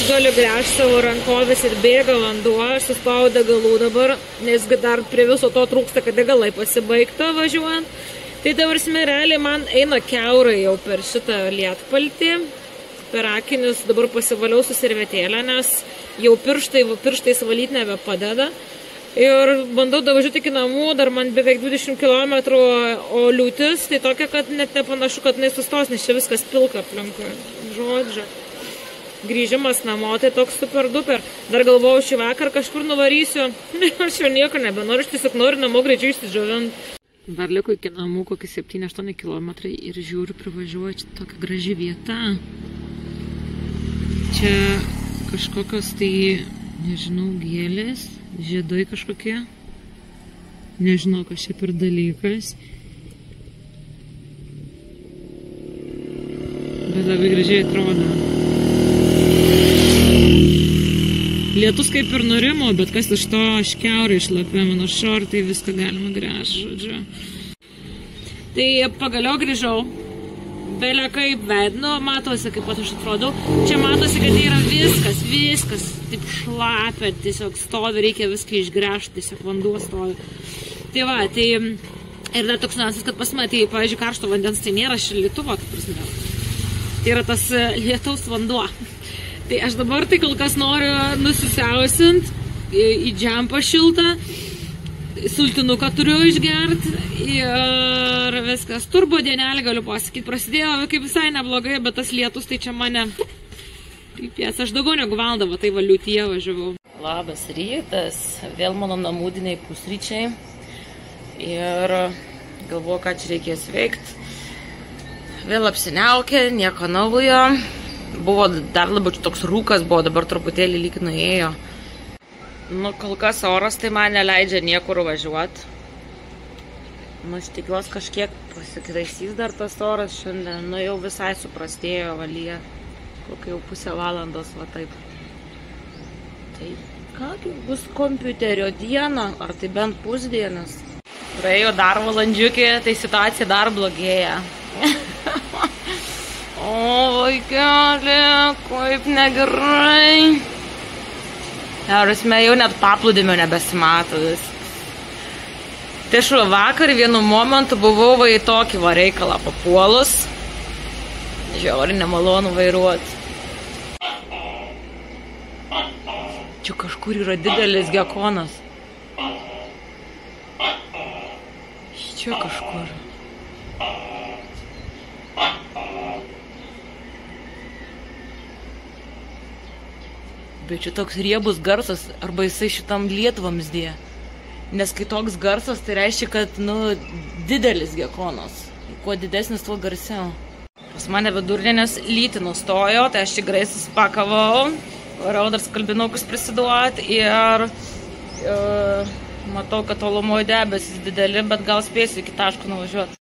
galiu gręžti savo rankovės ir bėga vanduo, aš suspaudu degalų dabar, nes dar prie viso to trūksta, kad degalai pasibaigtų važiuojant. Tai dabar realiai man eina kiaurai jau per šitą lietpaltį, per akinius dabar pasivaliau su servetėlę, nes jau pirštais valyti nebepadeda. Ir bandau davažiuoti iki namų, dar man beveik 20 km, o liūtis tai tokia, kad net nepanašu, kad jinai sustos, nes čia viskas pilka aplinkui. Žodžiu. Grįžimas namo, tai toks super duper. Dar galvojau, šį vakar kažkur nuvarysiu. Aš jau nieko nebenoriu, aš tiesiog noriu namo greičiau išsidžiovinti. Dar liko iki namų kokį 7-8 km ir žiūriu, privažiuoju, čia tokia graži vieta. Čia kažkokios tai, nežinau, gėlės. Žiedai kažkokie. Nežinau, kas čia per dalykas. Bet labai gražiai atrodo. Lietus kaip ir nurimo, bet kas iš to aš kiaurai išlapė, mano šortai, viską galima gręžti, žodžiu. Tai pagaliau grįžau. Belė kaip vednu, matosi, kaip aš atrodau. Čia matosi, kad yra viskas, taip šlapia, tiesiog stovi, reikia viską išgręžti, tiesiog vanduo stovi. Tai va, tai ir dar toks nuansas, kad pas mane, tai, pavyzdžiui, karšto vandens, tai nėra šildytuvo, kaip prasidėjo. Tai yra tas lietaus vanduo. Tai aš dabar tai kol kas noriu nusisausint į džempą šiltą. Sultinuką turiu išgerti ir viskas. Turbo dienelį galiu pasakyti. Prasidėjo kaip visai neblogai, bet tas lietus tai čia mane pipės. Aš daugiau negu valandą, tai va liūtyje važiavau. Labas rytas. Vėl mano namūdiniai pusryčiai. Ir galvoju, ką čia reikės veikti. Vėl apsiniaukė, nieko naujo. Buvo dar labiau toks rūkas, buvo dabar truputėlį lyg nuėjo. Nu, kol kas oras tai man neleidžia niekur važiuoti. Nu, aš tikiuosi kažkiek pasitaisys dar tas oras šiandien. Nu, jau visai suprastėjo valyje. Kokia jau pusę valandos, va taip. Tai, ką bus kompiuterio diena, ar tai bent pusdienis? Praėjo dar valandžiukė, tai situacija dar blogėja. O, vaikelė, kaip negerai. Jau net paplūdimio nebesimato viskas. Tai aš vakar vienu momentu buvau į tokį reikalą papuolus. Žiauriai nemalonu vairuoti. Čia kažkur yra didelis gekonas. Čia kažkur. Bet čia toks riebus garsas, arba jisai šitam lietvamsdėje. Nes kai toks garsas, tai reiškia, kad, nu, didelis gekonas. Kuo didesnis, tuo garsiau. Pas mane vidurdienės lyti nustojo, tai aš tikrai susipakavau. Varau dar skalbinukus prisiduoti ir matau, kad tolumoje debesis dideli, bet gal spėsiu iki taško nuvažiuoti.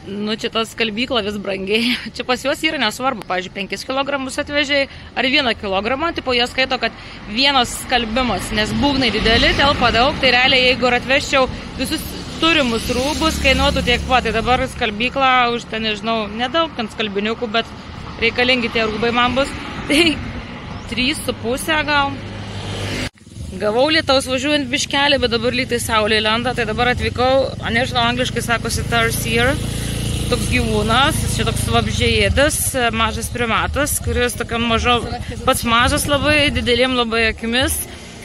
Nu, čia tas skalbykla vis brangiai. Čia pas juos yra nesvarbu, pavyzdžiui, 5 kg atvežiai ar 1 kg, tipo jie skaito, kad vienas skalbimas, nes būgnai dideli, telpa daug, tai realiai jeigu atvežčiau visus turimus rūbus, kainuotų tiek pat. Tai dabar skalbykla už ten, nežinau, nedaug ten skalbiniukų, bet reikalingi tie rūbai man bus. Tai 3,5 gal. Gavau lietaus važiuojant biškelį, bet dabar lyg tai saulė lenda, tai dabar atvykau, nežinau, angliškai sakosi tarsier. Toks gyvūnas, čia toks vabzdžiaėdis, mažas primatas, kuris tokiam pats mažas labai, didelėm labai akimis.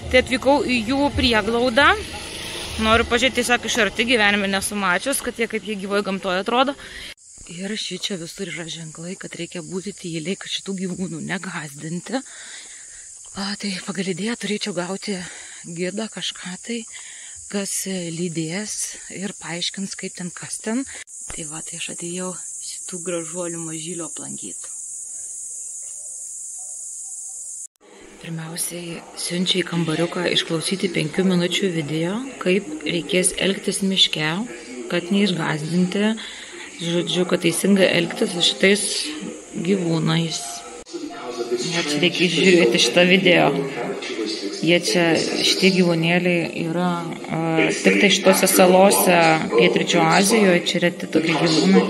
Tai atvykau į jų prieglaudą. Noriu pažiūrėti tiesiog iš arti, gyvenime nesumačius, kad jie kaip jie gyvoje gamtoje atrodo. Ir šičia visur yra ženklai, kad reikia būti tyliai, kad šitų gyvūnų negazdinti. Tai pagal idėją turėčiau gauti gidą kažką tai, kas lydės ir paaiškins, kaip ten kas ten. Tai va, tai aš atėjau šitų gražuolių mažylių aplankyti. Pirmiausiai siunčiu į kambariuką išklausyti 5 minučių video, kaip reikės elgtis miške, kad neišgazdinti, žodžiu, kad teisingai elgtis su šitais gyvūnais. Va, čia reikia žiūrėti šitą video. Jie čia, šitie gyvūnėliai yra tik tai šitose salose Pietryčių Azijoje, čia reti tokie gyvūnai.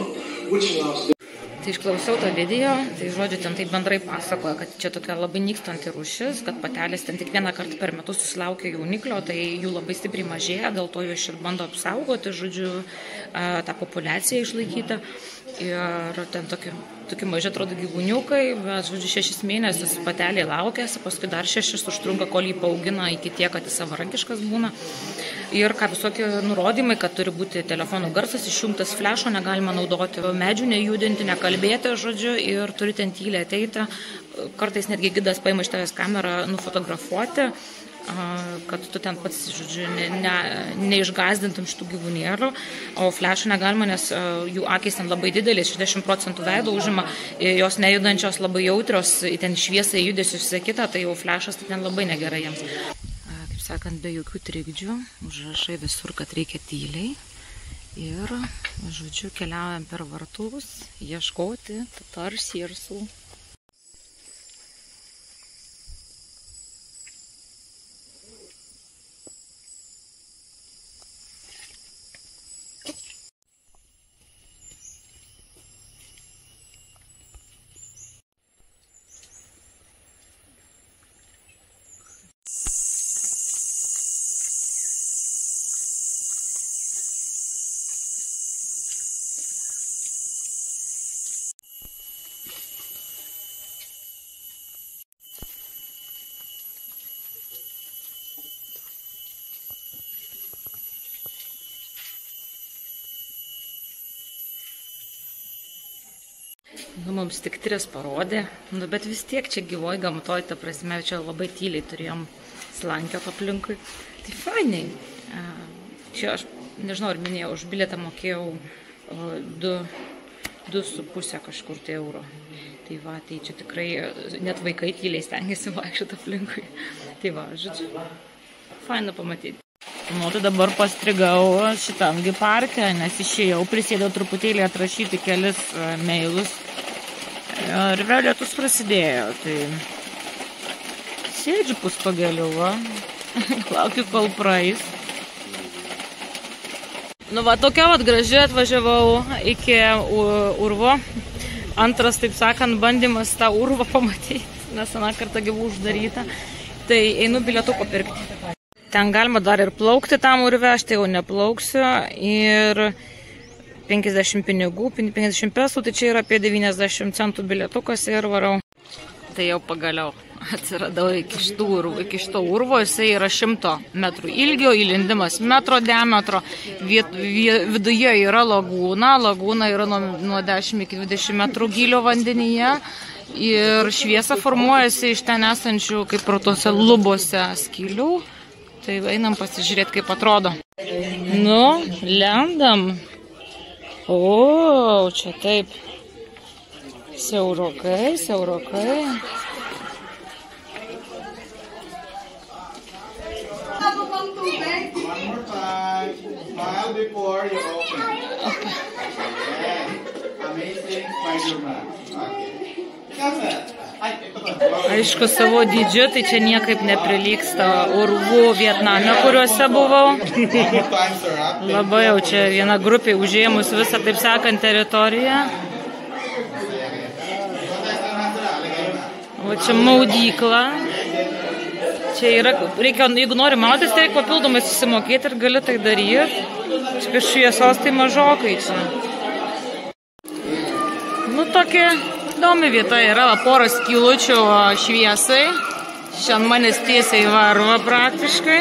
Tai išklausiau tą video, tai žodžiu, ten taip bendrai pasakoja, kad čia tokia labai nykstanti rūšis, kad patelės ten tik vieną kartą per metus susilaukia jauniklio, tai jų labai stipriai mažėja, dėl to jų ir bando apsaugoti, žodžiu, tą populiaciją išlaikyti. Ir ten tokie maži atrodo gyvūniukai, bet, žodžiu, 6 mėnesius patelė laukėsi, paskui dar 6 užtrunka, kol jį paaugina iki tiek, kad jis savarankiškas būna. Ir ką visokie nurodymai, kad turi būti telefonų garsas išjungtas, flešo negalima naudoti, medžių nejudinti, nekalbėti, žodžiu, ir turi ten tyliai ateiti. Kartais netgi gidas paima iš tavęs kamerą nufotografuoti, kad tu ten pats, žodžiu, neišgazdintum šitų gyvūnėlių, o flešų negalima, nes jų akys ten labai didelės, 60% veido užima, jos nejudančios, labai jautrios, ten šviesai judesius visą kitą, tai jau flešas tai ten labai negerai jiems. Kaip sakant, be jokių trikdžių, užrašai visur, kad reikia tyliai ir, žodžiu, keliaujam per vartus, ieškoti tatarsirsų. Nu, mums tik 3 parodė, bet vis tiek čia gyvoj gamtoj, ta prasme, čia labai tyliai turėjom slankiot aplinkui. Tai fainai. Čia aš, nežinau, ar minėjau, už bilietą mokėjau 2,5 kažkur tai euro. Tai va, tai čia tikrai net vaikai tyliai stengiasi vaikščioti aplinkui. Tai va, žodžiu, faina pamatyti. Nu, tai dabar pastrigau šitamgi parke, nes išėjau, prisėdau truputėlį atrašyti kelis mailus. Ir vėl lietus prasidėjo, tai sėdžiu puspagaliu, va, laukiu, kol praeis. Nu, va, tokia vat graži atvažiavau iki urvo. Antras, taip sakant, bandymas tą urvą pamatyti, nes aną kartą gyvų uždaryta. Tai einu bilietų papirkti. Ten galima dar ir plaukti tam urve, aš tai jau neplauksiu. Ir 50 pinigų, 50 pesų, tai čia yra apie 90 centų bilietukas ir varau. Tai jau pagaliau atsiradau iki šito urvo, jisai yra 100 metrų ilgio, įlindimas metro diametro, viduje yra lagūna yra nuo 10 iki 20 metrų gylio vandenyje ir šviesa formuojasi iš ten esančių kaip ir tose lubose skylių. Tai einam pasižiūrėti, kaip atrodo. Nu, lendam. O, čia taip. Siaurokai. Aišku, savo dydžiu, tai čia niekaip neprilygsta urvų Vietname, kuriuose buvau. Labai jau čia viena grupė užėmus visą, taip sakant, teritoriją. O čia maudykla. Čia yra, reikia, jeigu nori maudytis, tai reikia papildomai susimokėti ir gali tai daryti. Čia šviesos tai mažokai čia. Nu, tokia įdomi vieta yra, poras skylučių šviesai. Šiandien manęs tiesiai varva praktiškai.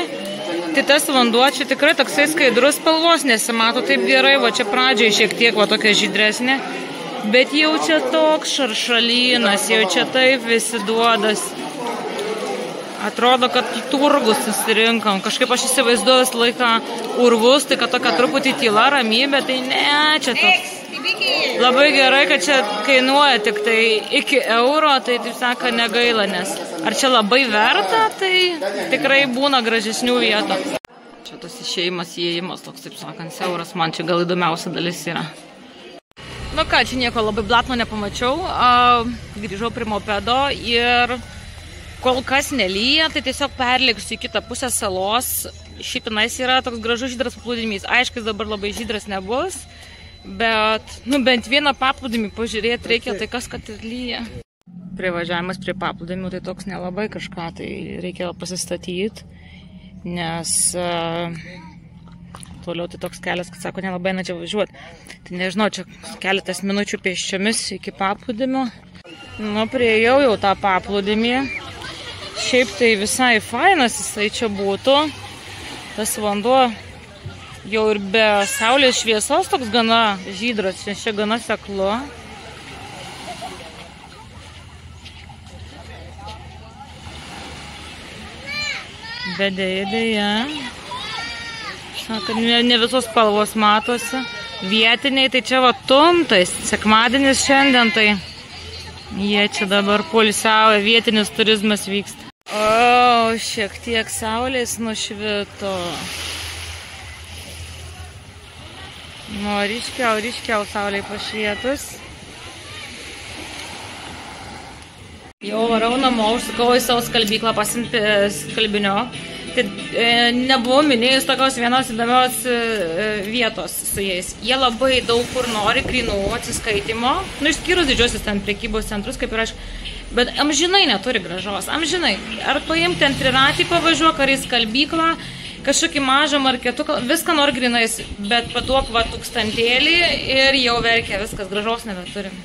Tai tas vanduo čia tikrai toksai skaidrus, spalvos nesimato taip gerai, va čia pradžiai šiek tiek va tokia žydresnė. Bet jau čia toks šaršalynas, jau čia taip visi duodas. Atrodo, kad turgus susirinkam. Kažkaip aš įsivaizduoju visą laiką urvus, tai kad tokia truputį tyla, ramybė, tai ne, čia toks. Labai gerai, kad čia kainuoja tik tai iki euro, tai taip sako negaila, nes ar čia labai verta, tai tikrai būna gražesnių vietų. Čia tas išėjimas, įėjimas, toks taip sakant, siauras, man čia gal įdomiausia dalis yra. Nu ką, čia nieko labai blatno nepamačiau, grįžau prie mopedo ir kol kas nelyja, tai tiesiog perliksiu į kitą pusę salos. Šiaip tenais yra toks gražus žydras paplūdimys. Aišku, dabar labai žydras nebus, Bet, bent vieną paplūdimį pažiūrėti reikia, tai kas kad ir lyja. Privažiavimas prie paplūdimių tai toks nelabai kažką, tai reikia pasistatyti, nes toliau tai toks kelias, kad sako, nelabai čia važiuoti. Tai nežinau, čia keletas minučių pėsčiomis iki paplūdimio. Priėjau jau tą paplūdimį. Šiaip tai visai fainas jisai čia būtų. Tas vanduo jau ir be saulės šviesos toks gana žydras, nes čia gana seklu. Bet dėja. Sako, ne visos spalvos matosi. Vietiniai, tai čia va tumtais. Sekmadienis šiandien, tai jie čia dabar poilsiauja, vietinis turizmas vyksta. O, šiek tiek saulės nušvito. Ryškiau saulė pašvietus. Jau varau namo, užsukau į savo skalbyklą pasimti skalbinio. Tai nebuvau minėjus tokios vienos įdomios vietos su jais. Jie labai daug kur nori grynų atsiskaitimo. Išskyrus didžiosius ten prekybos centrus, kaip ir aš. Bet amžinai neturi gražos. Amžinai. Ar paimti ten triratį pavažiuok, ar į skalbyklą, kažkokį mažą marketuką. Viską nori grynais, bet paduok va 1000 ir jau verkia. Viskas gražos nebeturim.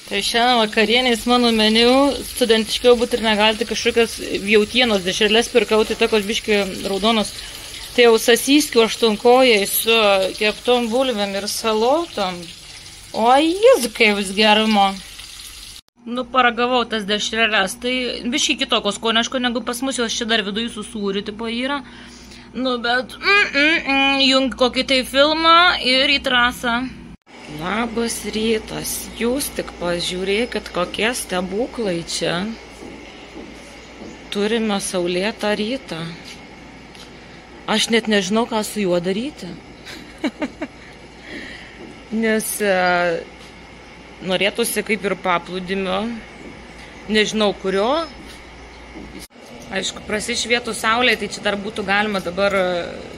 Tai šiandien vakarienės mano meniu, studentiškiau būt ir negalite kažkokias jautienos dešrelės pirkau, tai tokios biški raudonos. Tai jau sasyskių 8-kojai su keptom bulvėm ir salotom. O jis kaip vis gerimo. Paragavau tas dešrelės, tai biški kitokos skonio, aišku, negu pas mus, jos čia dar viduje su sūriu tipo yra. Bet jung kokį tai filmą ir į trasą. Labas rytas, jūs tik pažiūrėkit, kokie stebuklai čia. Turime saulėtą rytą. Aš net nežinau, ką su juo daryti. Nes norėtųsi kaip ir paplūdimio, nežinau kurio. Aišku, prasišvietų saulė, tai čia dar būtų galima dabar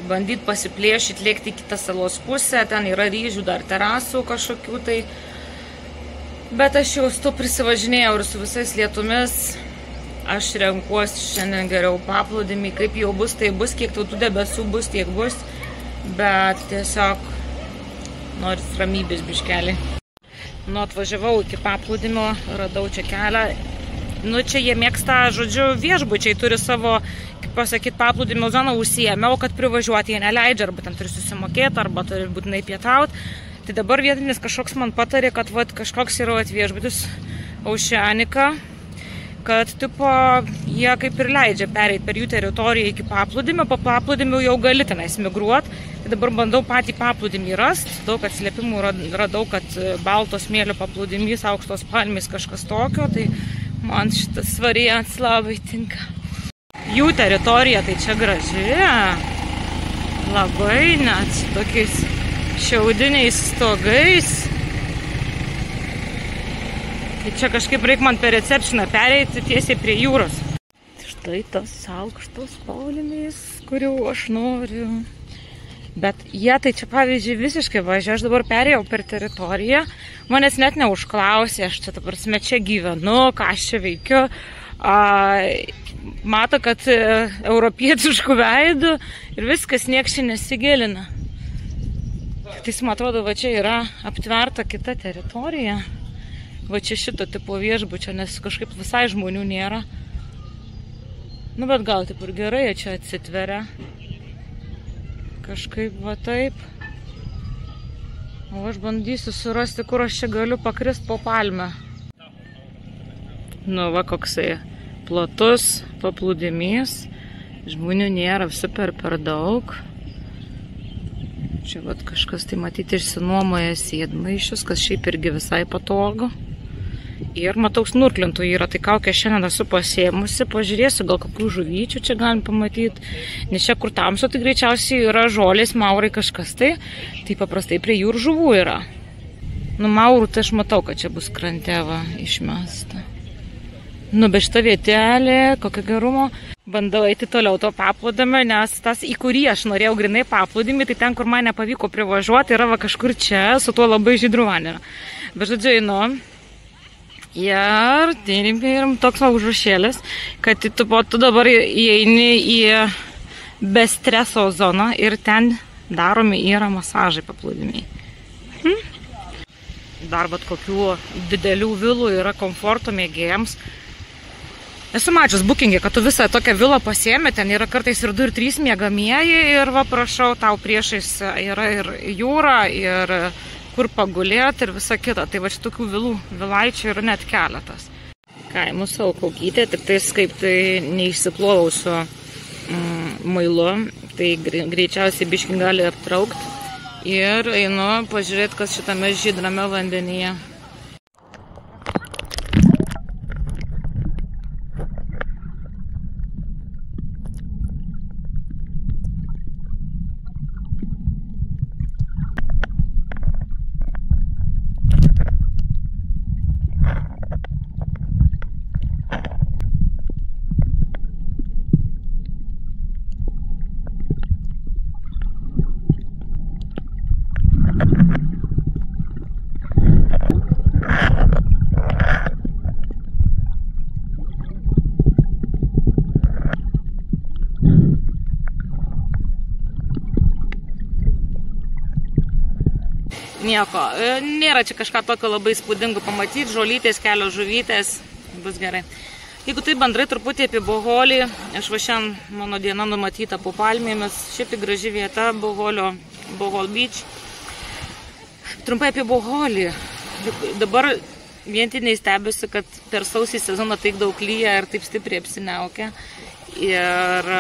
bandyti pasiplėšyti, lėkti į kitą salos pusę, ten yra ryžių, dar terasų kažkokių tai. Bet aš jau su to prisivažinėjau ir su visais lietumis. Aš renkuosi šiandien geriau paplūdimį, kaip jau bus, tai bus, kiek tų debesų bus, tiek bus. Bet tiesiog noris ramybės biškelį. Atvažiavau iki paplūdimio, radau čia kelią. Čia jie mėgsta, žodžiu, viešbučiai turi savo, kaip pasakyti, paplūdimio zoną užsiėmę, o kad privažiuoti jie neleidžia, arba ten turi susimokėti, arba turi būtinai pietauti. Tai dabar vietinis kažkoks man patarė, kad kažkoks yra viešbutis Oceanica, kad tipo jie kaip ir leidžia pereiti per jų teritoriją iki paplūdimio, po paplūdimio jau gali tenais migruoti. Tai dabar bandau patį paplūdimį rasti, daug atsiliepimų radau, kad baltos smėlio paplūdimys, aukštos palmės, kažkas tokio, tai man šitas variantas labai tinka. Jų teritorija tai čia graži, labai net su tokiais šiaudiniais stogais. Tai čia kažkaip reikia man per recepšiną pereiti tiesiai prie jūros. Štai tas aukštos palmės, kurių aš noriu. Bet jie tai čia pavyzdžiui visiškai važiuoja, aš dabar perėjau per teritoriją, manęs net neužklausė, aš čia, ta prasme, čia gyvenu, ką aš čia veikiu. Mato, kad europietiškų veidų ir viskas nieks čia nesigilina. Tai man atrodo, va čia yra aptverta kita teritorija, va čia šito tipo viešbučio, nes kažkaip visai žmonių nėra. Bet gal taip ir gerai, čia atsitveria. Kažkaip va taip. O aš bandysiu surasti, kur aš čia galiu pakrist po palmę. Va koksai platus paplūdimys. Žmonių nėra super per daug. Čia vat kažkas tai matyti išsinuomoja sėdmaišius, kas šiaip irgi visai patogu. Ir matau, snurklintų yra, tai kaukę šiandien esu pasėmusi, pažiūrėsiu, gal kokių žuvyčių čia galim pamatyti, nes čia kur tamsu, tai greičiausiai yra žolės, maurai kažkas tai paprastai prie jų ir žuvų yra. Maurų tai aš matau, kad čia bus kranteva išmesta. Nu, be šitą vietelę, kokio gerumo. Bandau eiti toliau to paplūdimio, nes tas, į kurį aš norėjau grinai paplūdimį, tai ten, kur man nepavyko privažiuoti, yra va kažkur čia, su tuo labai žydru vandeniu. Bet žodžiu, einu. Ir toks va užrašėlis, kad tu dabar įeini į be streso zoną ir ten daromi yra masažai paplūdimiai. Dar vat kokių didelių vilų yra komforto mėgėjams. Esu mačius bookingė, kad tu visą tokią vilą pasiėmė, ten yra kartais ir 2 ir 3 miegamieji ir va prašau, tau priešais yra ir jūra, ir kur pagulėti ir visa kita. Tai va šitokių vilaičių yra net keletas. Kaimų savo kaukytė, tik tais kaip tai neišsiplovau su mailu, tai greičiausiai biškį gali aptraukti. Ir einu pažiūrėti, kas šitame žydrame vandenyje. Nieko, nėra čia kažką tokio labai spūdingo pamatyti, žolytės, kelios žuvytės, bus gerai. Jeigu tai bendrai truputį apie Boholį, aš va šiandien mano diena numatyta po palmėmis, šiaip graži vieta, Bohol Beach. Trumpai apie Boholį. Dabar vientiniai stebėsi, kad per sausį sezoną taip daug lyja ir taip stipriai apsiniaukia. Ir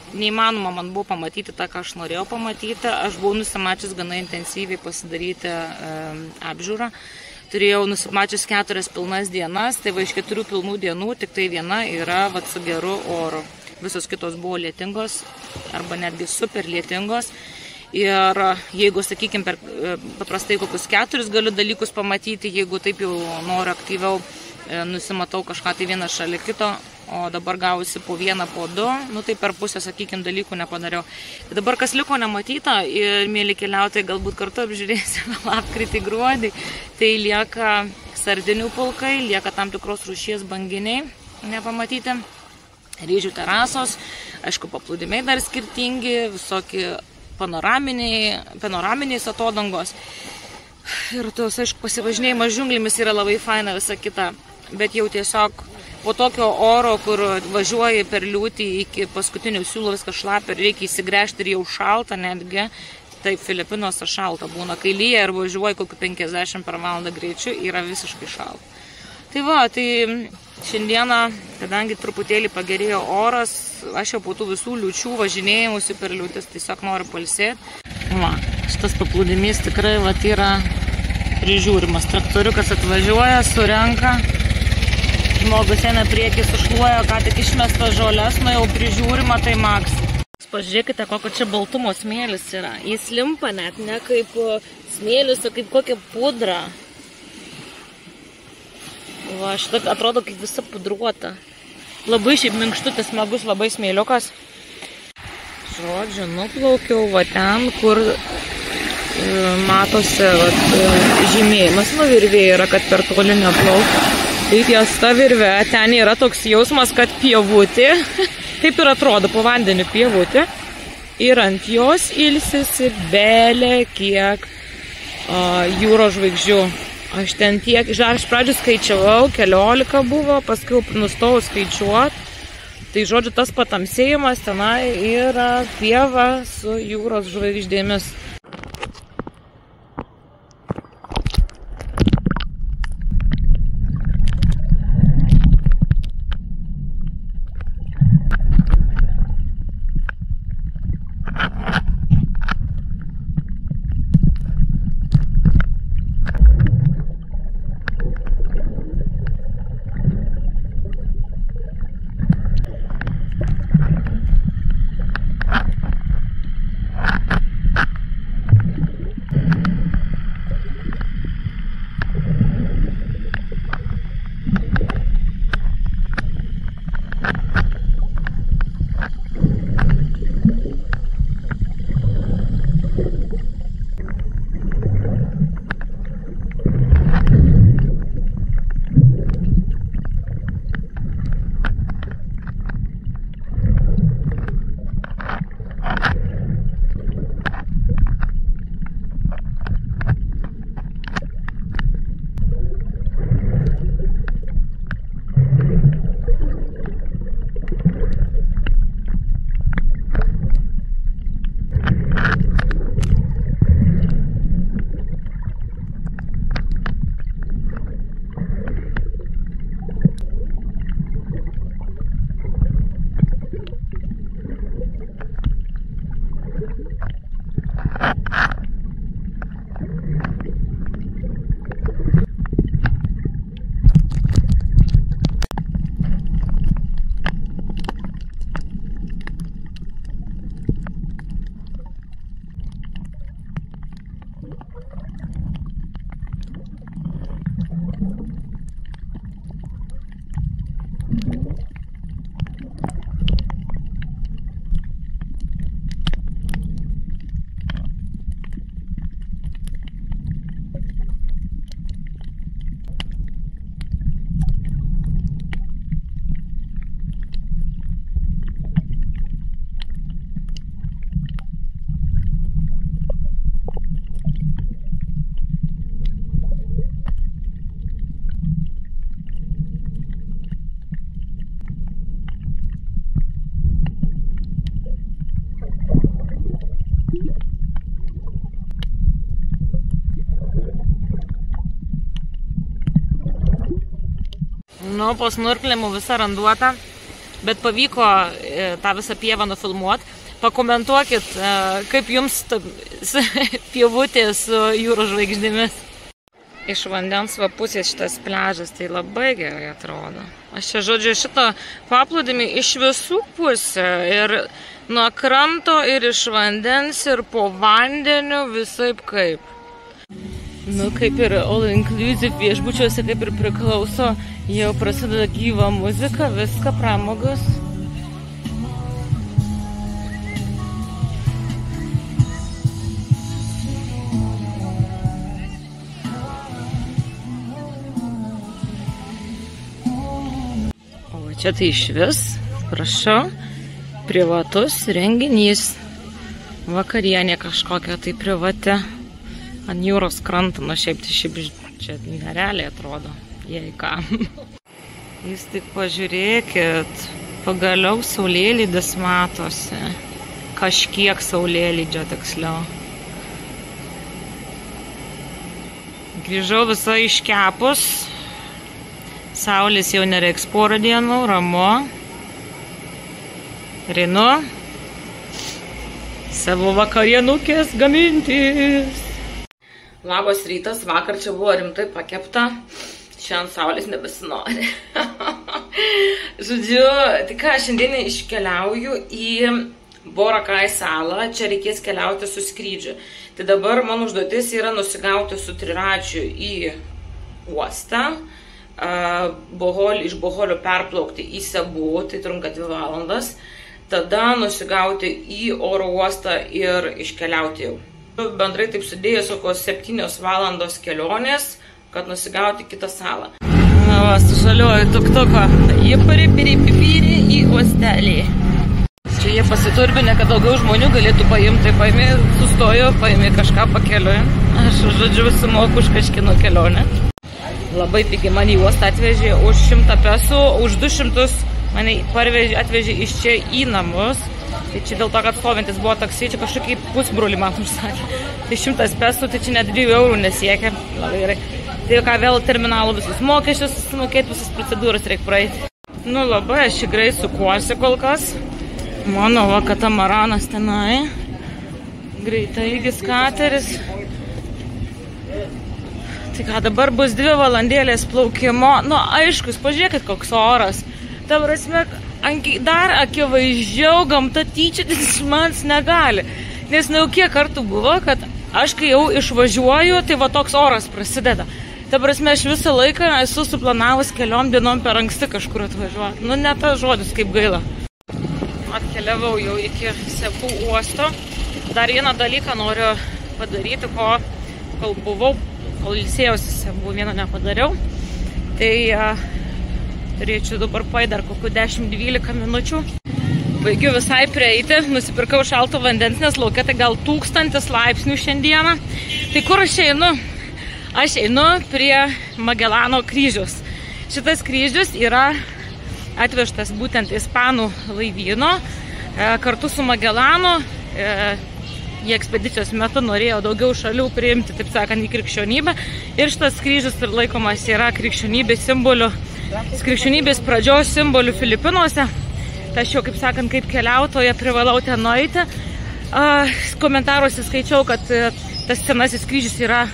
neįmanoma man buvo pamatyti tą, ką aš norėjau pamatyti. Aš buvau nusimačius gana intensyviai pasidaryti apžiūrą. Turėjau nusimačius 4 pilnas dienas, tai va iš 4 pilnų dienų tik tai viena yra vat, su geru oru. Visos kitos buvo lietingos arba netgi super lietingos. Ir jeigu, sakykime, paprastai kokius 4 galiu dalykus pamatyti, jeigu taip jau noriu aktyviau, nusimatau kažką tai vieną šalia kito, o dabar gausi po 1, po 2, nu tai per pusę, sakykime, dalykų nepadariau. Dabar kas liko nematyta ir mėly keliautojai galbūt kartu apžiūrėsime lapkritį, gruodį, tai lieka sardinių pulkai, lieka tam tikros rūšies banginiai nepamatyti, ryžių terasos, aišku, paplūdimiai dar skirtingi, visokie panoraminiais atodangos. Ir tos, aišku, pasivažinėjimas džiunglėmis yra labai faina visa kita, bet jau tiesiog po tokio oro, kur važiuoji per liūtį iki paskutinių siūlų, viskas šlapia ir reikia įsigręžti ir jau šalta netgi, taip Filipinuose šalta būna, kai lyja ir važiuoji kokiu 50 per valandą greičiu, yra visiškai šalta. Tai va, tai šiandieną, kadangi truputėlį pagerėjo oras, aš jau po tų visų liūčių važinėjimusi per liūtis tiesiog noriu pailsėti. Va, šitas paplūdimys tikrai va, yra prižiūrimas. Traktoriukas atvažiuoja, surenka, žmogus eina priekį, sušluoja, ką tik išmestas žolės, nu jau prižiūrima, tai maks. Pažiūrėkite, kokio čia baltumo smėlis yra. Jis limpa net ne kaip smėlis, o kaip kokia pudra. Va, šitą atrodo kaip visa pudruota. Labai šiaip minkštutis, smagus, labai smėliukas. Žodžiu, nuplaukiau va ten, kur matosi žymėjimas. Nu, virvė yra, kad per toli neplaukia. Tai ties ta virvė, ten yra toks jausmas, kad pievutė. Taip ir atrodo po vandeniu pievutė. Ir ant jos ilsisi belė kiek jūros žvaigždžių. Aš ten tiek, iš pradžių skaičiavau, 14 buvo, paskui nustojau skaičiuoti. Tai žodžiu, tas patamsėjimas tenai yra pieva su jūros žvaigždėmis. Nu, po snurklimų visą randuotą, bet pavyko tą visą pievą nufilmuoti. Pakomentuokit, kaip jums pievutė su jūros žvaigždėmis. Iš vandens va pusės šitas pliažas, tai labai gerai atrodo. Aš čia, žodžiu, šitą paplūdimį iš visų pusę, ir nuo kranto, ir iš vandens, ir po vandeniu, visaip kaip. Nu, kaip ir all inclusive viešbučiuose, kaip ir priklauso, jau prasideda gyva muzika, viską pramogos. O čia tai išvis, prašau, privatus renginys. Vakarienė kažkokia tai privati. Ant jūros kranto, nu šiaip čia nerealiai atrodo, jei ką. Jūs tik pažiūrėkit, pagaliau saulėlydis matosi. Kažkiek saulėlydžio tiksliau. Grįžau visą iškepus. Saulės jau nereiks porą dienų, ramu. Rinu savo vakarienukės gamintis. Labas rytas, vakar čia buvo rimtai pakepta, šiandien saulės nebesinori. Žodžiu, tai ką, šiandien iškeliauju į Boracay salą, čia reikės keliauti su skrydžiu. Tai dabar mano užduotis yra nusigauti su triračiu į uostą, iš Boholio perplaukti į Sebu, tai trunka 2 valandas, tada nusigauti į oro uostą ir iškeliauti jau. Bendrai taip sudėjus kokios 7 valandos kelionės, kad nusigauti kitą salą. Na va, su žaliuoju tuk-tuko. Jie paripiri į uostelį. Čia jie pasiturbinę, kad daugiau žmonių galėtų paimti. Tai paimė, sustojo, paimė kažką pakeliui. Aš, žodžiu, sumoku už kažkino kelionę. Labai pigi mane į uostą atvežė už 100 pesų, už 200 mane atvežė iš čia į namus. Tai čia dėl to, kad stovintis buvo taksi, čia kažkokį pusbrolį man užsakė. Tai 100 pesų, tai čia net 2 eurų nesiekia. Labai gerai. Tai ką vėl terminalo visus mokesčius, susimokėti visas procedūras reikia praeiti. Nu labai, aš čia greit sukuosi kol kas. Mano va katamaranas tenai. Greitaeigis kateris. Tai ką, dabar bus 2 valandėlės plaukimo. Nu aišku, pažiūrėkit koks oras. Ta prasme, dar akivaizdžiau gamta tyčiotis iš manęs negali. Nes jau kiek kartų buvo, kad aš kai jau išvažiuoju, tai va toks oras prasideda. Ta prasme, aš visą laiką esu suplanavus keliom dienom per anksti kažkur atvažiuoti. Nu, ne tas žodis, kaip gaila. Atkeliavau jau iki Sebu uosto. Dar vieną dalyką noriu padaryti, kol ilsėjausi Sebu, vieną nepadariau. Tai turėčiau dabar dar kokių 10-12 minučių. Baigiu visai prieiti, nusipirkau šalto vandens, nes laukia tai gal 1000 laipsnių šiandieną. Tai kur aš einu? Aš einu prie Magelano kryžiaus. Šitas kryžius yra atvežtas būtent ispanų laivyno. Kartu su Magelanu jie ekspedicijos metu norėjo daugiau šalių priimti, taip sakant, į krikščionybę. Ir šitas kryžius laikomas yra krikščionybės simboliu. Krikščionybės pradžios simbolių Filipinuose. Tai aš jau, kaip sakant, kaip keliautoja privalau ten nueiti. Komentaruose skaičiau, kad tas senasis kryžius yra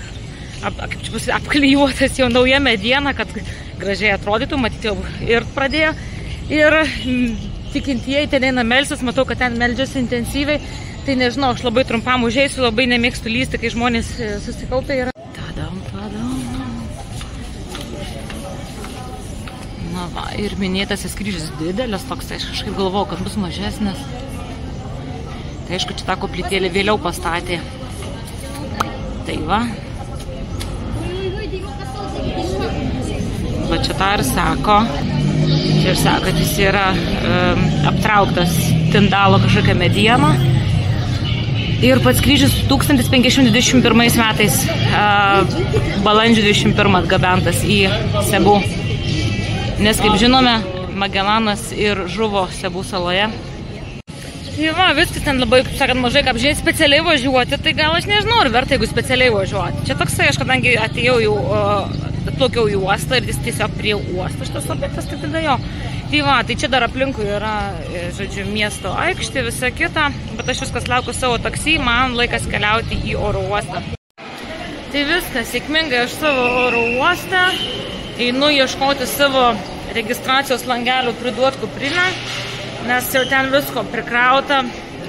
apklijuotas jau nauja mediena, kad gražiai atrodytų, matyti jau ir pradėjo. Ir tikintieji ten eina melsis, matau, kad ten meldžiasi intensyviai. Tai nežinau, aš labai trumpam užeisiu, labai nemėgstu lysti, kai žmonės susikaupia yra. Tadam. Na va, ir minėtasis kryžius didelis toks, tai aš kažkaip galvojau, kad bus mažesnis. Tai aišku, čia tą koplytėlį vėliau pastatė. Tai va. Va čia tą ir sako. Čia ir sako, kad jis yra aptrauktas tindalo kažkokia mediena. Ir pats kryžius 1521 metais balandžio 21 atgabentas į Sebų. Nes, kaip žinome, Magellanas ir žuvo Sebų saloje. Tai va, viskas ten labai, kaip sakant, mažai apžiūrėti specialiai važiuoti, tai gal aš nežinau, ar verta, jeigu specialiai važiuoti. Čia toksai, aš kadangi atėjau jau, atplaukiau į uostą ir jis tiesiog prie uosto šitas objektas, tai tada jo. Tai va, tai čia dar aplinkui yra, žodžiu, miesto aikštė, visa kita, bet aš viskas laukiu savo taksi, man laikas keliauti į oro uostą. Tai viskas, sėkmingai aš savo oro uostą einu ieškoti savo registracijos langelių priduot kuprinę, nes jau ten visko prikrauta,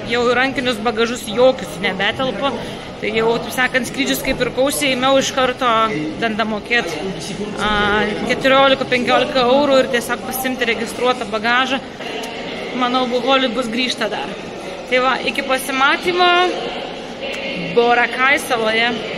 jau rankinius bagažus jokius nebetelpu, tai jau, taip sakant, skrydžius kaip ir kausiai ėmiau iš karto damokėti 14-15 eurų ir tiesiog pasimti registruotą bagažą. Manau, Boholiui bus grįžta dar. Tai va, iki pasimatymo Borakai saloje.